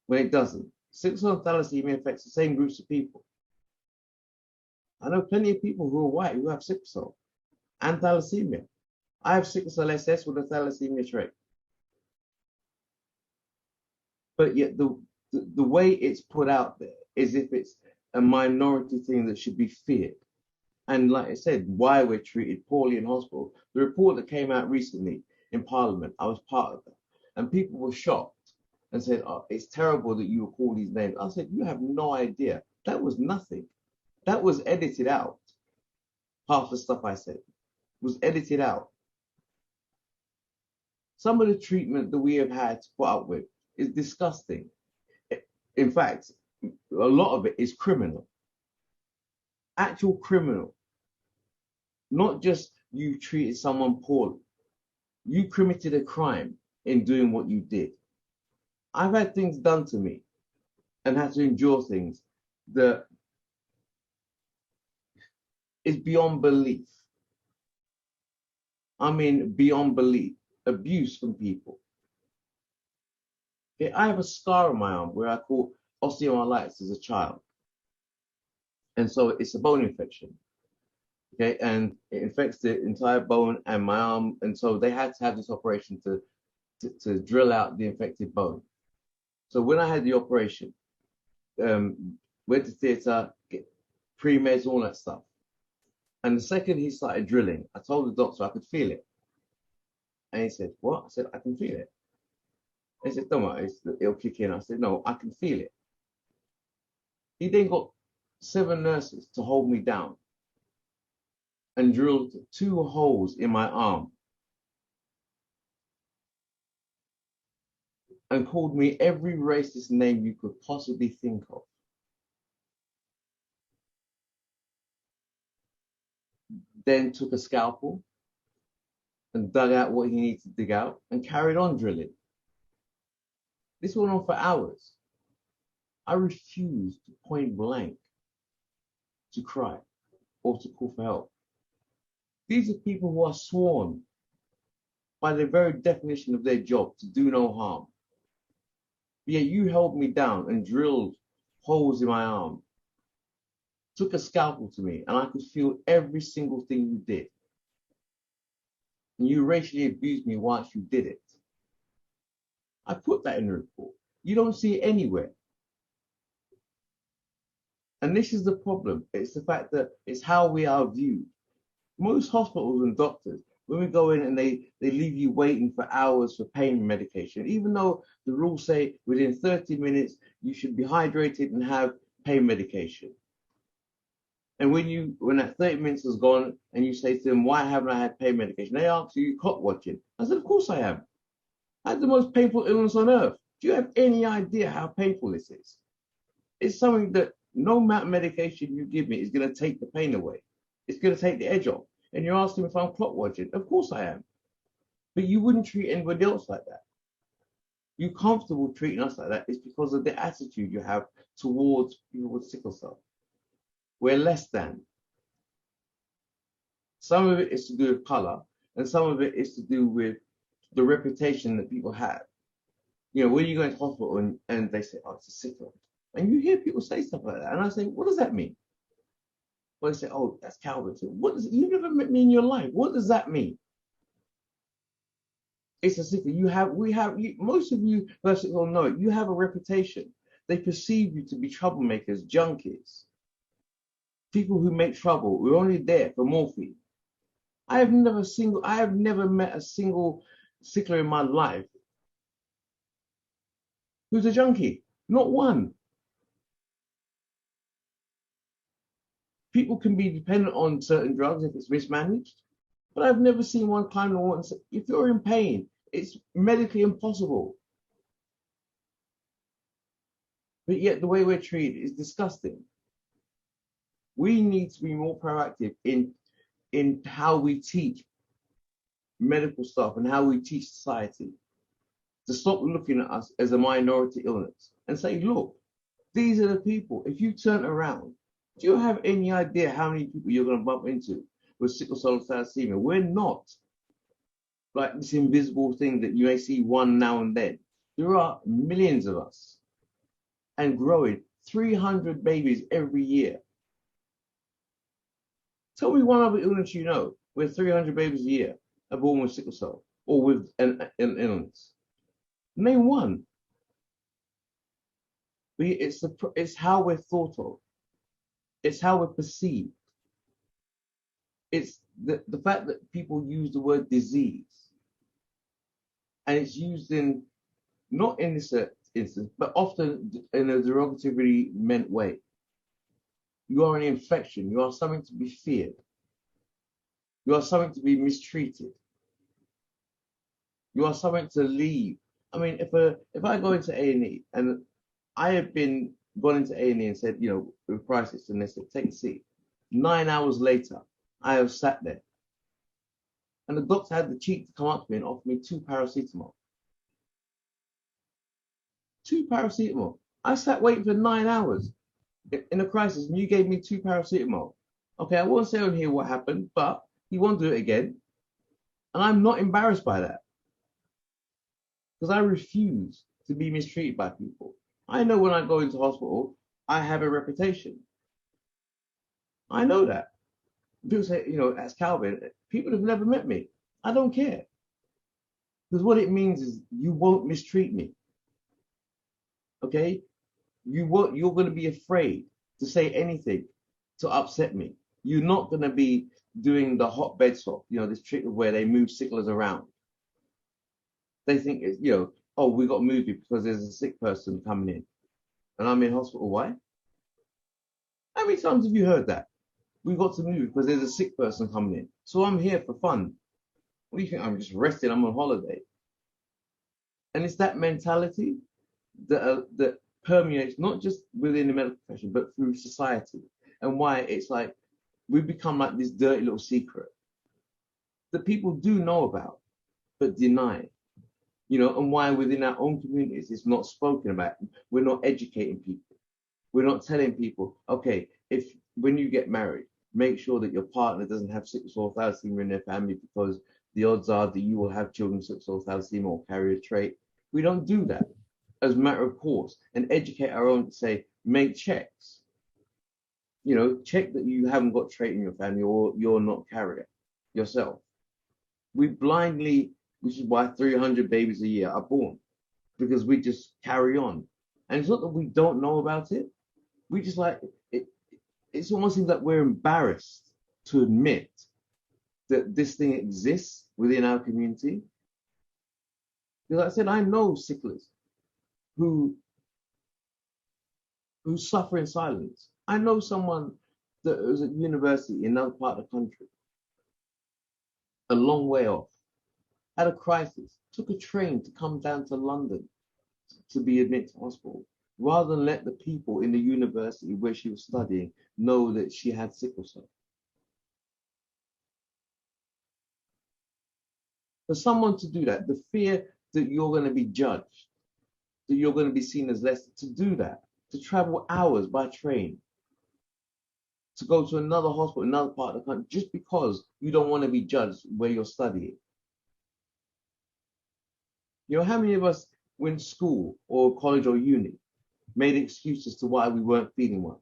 when it doesn't. Sickle cell and thalassemia affects the same groups of people. I know plenty of people who are white who have sickle cell and thalassemia. I have sickle cell SS with a thalassemia trait. But yet the way it's put out there is if it's a minority thing that should be feared. And like I said, why we're treated poorly in hospital. The report that came out recently in Parliament, I was part of it, and people were shocked and said, oh, it's terrible that you call these names. I said, you have no idea. That was nothing. That was edited out. Half the stuff I said was edited out. Some of the treatment that we have had to put up with is disgusting. In fact, a lot of it is criminal. Actual criminal. Not just you treated someone poorly. You committed a crime in doing what you did. I've had things done to me and had to endure things that is beyond belief. I mean, beyond belief. Abuse from people. Okay, I have a scar on my arm where I caught osteomyelitis as a child. And so it's a bone infection. Okay, and it infects the entire bone and my arm. And so they had to have this operation to drill out the infected bone. So when I had the operation, went to theatre, get pre-meds, all that stuff. And the second he started drilling, I told the doctor I could feel it. And he said, what? I said, I can feel it. He said, don't worry, it'll kick in. I said, no, I can feel it. He then got 7 nurses to hold me down. and drilled 2 holes in my arm and called me every racist name you could possibly think of. Then took a scalpel and dug out what he needed to dig out and carried on drilling. This went on for hours. I refused point blank to cry or to call for help. These are people who are sworn by the very definition of their job to do no harm. But yet you held me down and drilled holes in my arm, took a scalpel to me, and I could feel every single thing you did. And you racially abused me whilst you did it. I put that in the report. You don't see it anywhere. And this is the problem. It's the fact that it's how we are viewed. Most hospitals and doctors, when we go in and they leave you waiting for hours for pain medication, even though the rules say within 30 minutes you should be hydrated and have pain medication. And when that 30 minutes is gone and you say to them, why haven't I had pain medication? They answer you, clock watching. I said, of course I am. I had the most painful illness on earth. Do you have any idea how painful this is? It's something that no amount of medication you give me is going to take the pain away. It's going to take the edge off. And you're asking if I'm clock watching. Of course I am. But you wouldn't treat anybody else like that. You're comfortable treating us like that. It's because of the attitude you have towards people with sickle cell. We're less than. Some of it is to do with color, and some of it is to do with the reputation that people have. You know, when you go into hospital and they say, oh, it's a sickle. And you hear people say stuff like that. And I say, what does that mean? Well, they say, oh, that's Calvin. So what does, you've never met me in your life. What does that mean? It's a sickle. Most of you who have sickle know it. You have a reputation. They perceive you to be troublemakers, junkies, people who make trouble. We're only there for morphine. I have never met a single sickler in my life who's a junkie. Not one. People can be dependent on certain drugs if it's mismanaged, but I've never seen one climb the wall and say, if you're in pain, it's medically impossible. But yet the way we're treated is disgusting. We need to be more proactive in how we teach medical staff and how we teach society to stop looking at us as a minority illness and say, look, these are the people. If you turn around, do you have any idea how many people you're going to bump into with sickle cell and thalassemia? We're not like this invisible thing that you may see one now and then. There are millions of us and growing, 300 babies every year. Tell me one other illness you know where 300 babies a year are born with sickle cell or with an illness. Name one. But it's how we're thought of. It's how we're perceived. It's the fact that people use the word disease, and it's used in, not in this instance, but often in a derogatively meant way. You are an infection. You are something to be feared. You are something to be mistreated. You are something to leave. I mean, if I go into A&E and I have gone into A&E and said, you know, with crisis, and they said, take a seat. 9 hours later, I have sat there. And the doctor had the cheek to come up to me and offer me 2 paracetamol. 2 paracetamol. I sat waiting for 9 hours in a crisis, and you gave me 2 paracetamol. Okay, I won't say on here what happened, but he won't do it again. And I'm not embarrassed by that. Because I refuse to be mistreated by people. I know when I go into hospital, I have a reputation. I know that. People say, you know, as Calvin, people have never met me. I don't care. Because what it means is you won't mistreat me. Okay? You're going to be afraid to say anything to upset me. You're not going to be doing the hot bed swap, you know, this trick of where they move sicklers around. They think, you know, oh, we got to move you because there's a sick person coming in. And I'm in hospital. Why? How many times have you heard that? We got to move because there's a sick person coming in. So I'm here for fun. What do you think? I'm just resting. I'm on holiday. And it's that mentality that permeates not just within the medical profession, but through society. And why it's like we become like this dirty little secret that people do know about, but deny. And why within our own communities it's not spoken about. We're not educating people. We're not telling people, okay, when you get married, make sure that your partner doesn't have sickle cell thalassemia in their family, because the odds are that you will have children with sickle cell thalassemia or carry a trait. We don't do that as a matter of course, and educate our own to say, make checks. Check that you haven't got trait in your family or you're not carrier yourself. We blindly, which is why 300 babies a year are born, because we just carry on. And it's not that we don't know about it. We just like it. It's almost seems like we're embarrassed to admit that this thing exists within our community. Because like I said, I know sicklers who suffer in silence. I know someone that was at university in another part of the country, a long way off, had a crisis, took a train to come down to London to be admitted to hospital, rather than let the people in the university where she was studying know that she had sickle cell. For someone to do that, the fear that you're going to be judged, that you're going to be seen as less, to do that, to travel hours by train, to go to another hospital, another part of the country, just because you don't want to be judged where you're studying. How many of us went to school or college or uni, made excuses to why we weren't feeling well?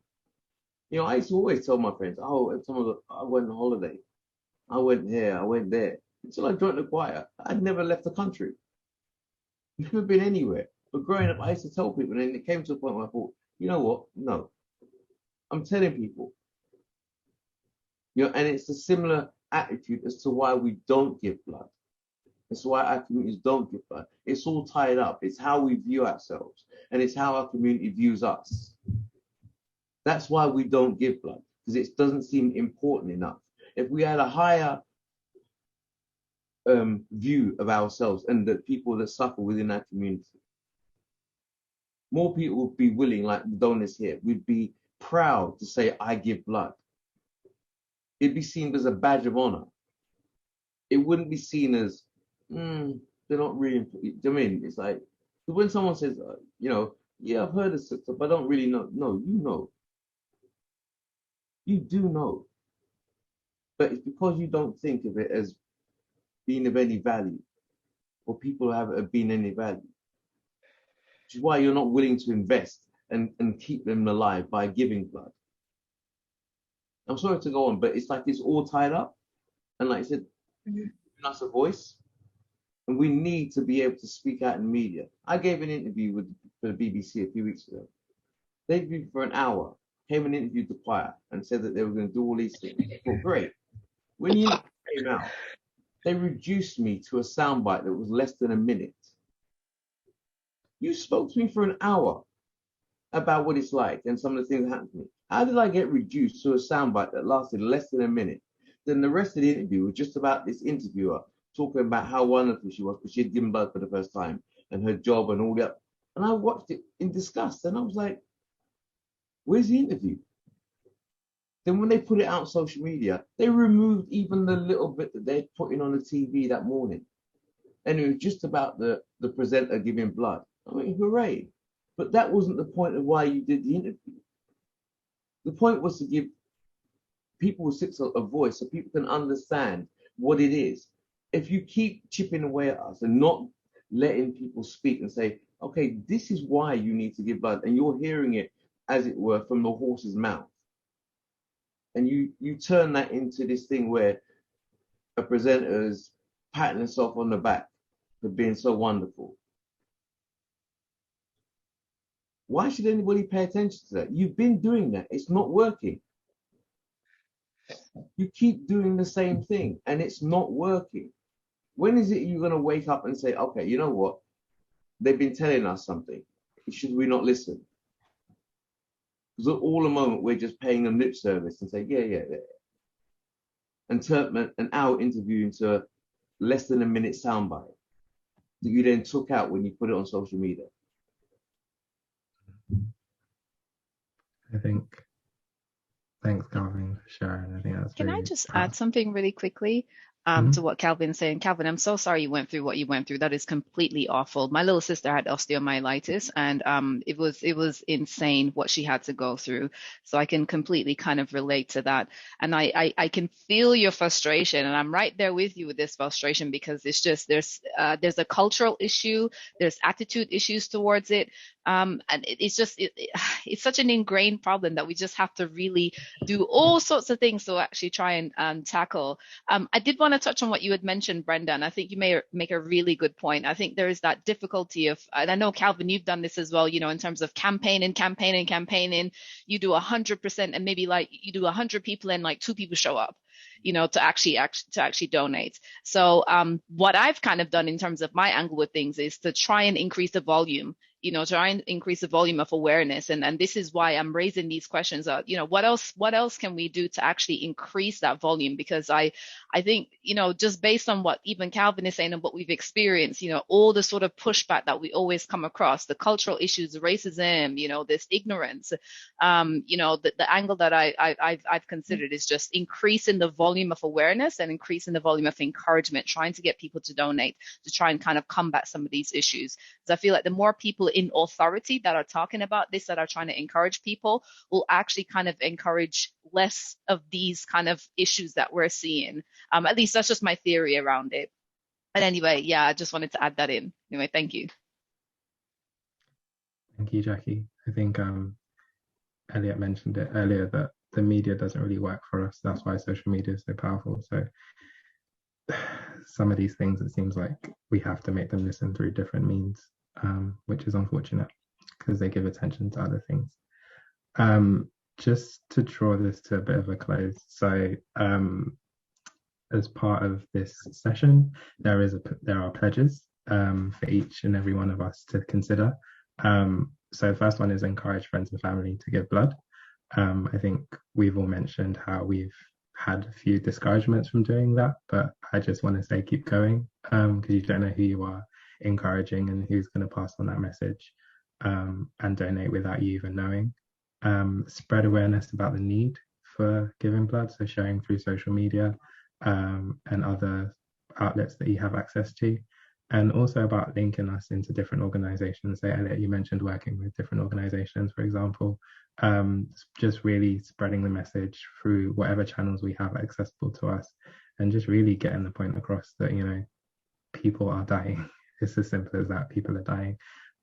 I used to always tell my friends, oh, I went on holiday, I went here, I went there, until I joined the choir. I'd never left the country, never been anywhere. But growing up, I used to tell people, and then it came to a point where I thought, you know what? No, I'm telling people. And it's a similar attitude as to why we don't give blood. It's why our communities don't give blood. It's all tied up. It's how we view ourselves, and it's how our community views us. That's why we don't give blood, because it doesn't seem important enough. If we had a higher view of ourselves and the people that suffer within our community, more people would be willing, like the donors here, we'd be proud to say, I give blood. It'd be seen as a badge of honor. It wouldn't be seen as, they're not really, it's like, when someone says, yeah, I've heard of stuff, but I don't really know. No, you know. You do know. But it's because you don't think of it as being of any value, or people have been any value. Which is why you're not willing to invest and keep them alive by giving blood. I'm sorry to go on, but it's like it's all tied up. And like I said, giving us a voice, and we need to be able to speak out in media. I gave an interview for the BBC a few weeks ago. They interviewed for an hour, came and interviewed the choir, and said that they were going to do all these things. Well, great. When the interview came out, they reduced me to a soundbite that was less than a minute. You spoke to me for an hour about what it's like and some of the things that happened to me. How did I get reduced to a soundbite that lasted less than a minute? Then the rest of the interview was just about this interviewer talking about how wonderful she was because she had given birth for the first time and her job and all that. And I watched it in disgust, and I was like, where's the interview? Then when they put it out on social media, they removed even the little bit that they'd put in on the TV that morning. And it was just about the presenter giving blood. I mean, hooray. But that wasn't the point of why you did the interview. The point was to give people with sickle cell a voice so people can understand what it is. If you keep chipping away at us and not letting people speak and say, okay, this is why you need to give blood, and you're hearing it, as it were, from the horse's mouth. And you turn that into this thing where a presenter is patting herself on the back for being so wonderful. Why should anybody pay attention to that? You've been doing that. It's not working. You keep doing the same thing and it's not working. When is it you're going to wake up and say, okay, you know what? They've been telling us something. Should we not listen? Because all the moment we're just paying them lip service and say, yeah. And turn an hour interview into less than a minute soundbite that you then took out when you put it on social media. I think, thanks, Calvin, for sharing. I think that's Can really I just powerful. add something really quickly to what Calvin's saying? Calvin, I'm so sorry you went through what you went through. That is completely awful. My little sister had osteomyelitis, and it was insane what she had to go through. So I can completely kind of relate to that. And I can feel your frustration, and I'm right there with you with this frustration, because it's just there's a cultural issue, there's attitude issues towards it. And it's such an ingrained problem that we just have to really do all sorts of things to actually try and tackle. I did want to touch on what you had mentioned, Brenda, and I think you may make a really good point. I think there is that difficulty of, and I know, Calvin, you've done this as well, you know, in terms of campaigning. You do 100%, and maybe like you do 100 people and like 2 people show up, you know, to actually donate. So what I've kind of done in terms of my angle with things is to try and increase the volume, you know, try and increase the volume of awareness. And this is why I'm raising these questions. You know, what else can we do to actually increase that volume? Because I think, you know, just based on what even Calvin is saying and what we've experienced, you know, all the sort of pushback that we always come across, the cultural issues, racism, you know, this ignorance, you know, the angle that I've considered is just increasing the volume of awareness and increasing the volume of encouragement, trying to get people to donate, to try and kind of combat some of these issues. Because I feel like the more people in authority that are talking about this, that are trying to encourage people, will actually kind of encourage less of these kind of issues that we're seeing. At least that's just my theory around it. But anyway, yeah, I just wanted to add that in. Anyway, thank you. Thank you, Jackie. I think Elliott mentioned it earlier that the media doesn't really work for us. That's why social media is so powerful. So some of these things, it seems like we have to make them listen through different means, which is unfortunate because they give attention to other things. Just to draw this to a bit of a close. So as part of this session, there are pledges for each and every one of us to consider. So the first one is encourage friends and family to give blood. I think we've all mentioned how we've had a few discouragements from doing that, but I just want to say keep going, because you don't know who you are encouraging and who's going to pass on that message and donate without you even knowing. Spread awareness about the need for giving blood, so sharing through social media and other outlets that you have access to, and also about linking us into different organizations. So Elliott, you mentioned working with different organizations, for example, just really spreading the message through whatever channels we have accessible to us, and just really getting the point across that, you know, people are dying. It's as simple as that. People are dying,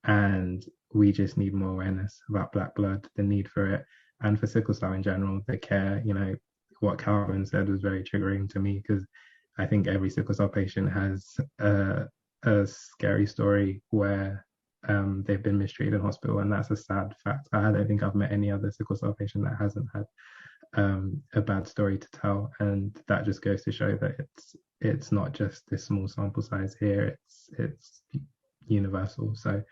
and we just need more awareness about Black blood, the need for it, and for sickle cell in general, the care. You know, what Calvin said was very triggering to me, because I think every sickle cell patient has a scary story where they've been mistreated in hospital, and that's a sad fact. I don't think I've met any other sickle cell patient that hasn't had a bad story to tell, and that just goes to show that it's not just this small sample size here, it's universal. So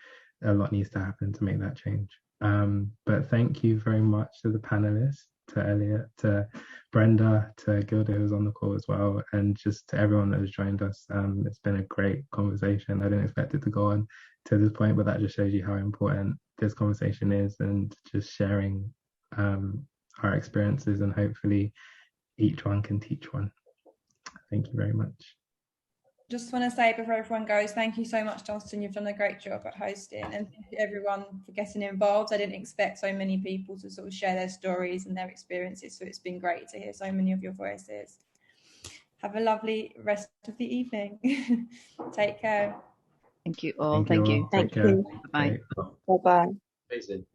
a lot needs to happen to make that change. But thank you very much to the panelists, to Elliott, to Brenda, to Gilde, who's on the call as well, and just to everyone that has joined us. It's been a great conversation. I didn't expect it to go on to this point, but that just shows you how important this conversation is, and just sharing our experiences, and hopefully each one can teach one. Thank you very much. Just want to say before everyone goes, thank you so much, Dunstan. You've done a great job at hosting, and thank you everyone for getting involved. I didn't expect so many people to sort of share their stories and their experiences, so it's been great to hear so many of your voices. Have a lovely rest of the evening. Take care. Thank you all. Thank you. Thank you. Take care. Bye. Bye-bye. Amazing.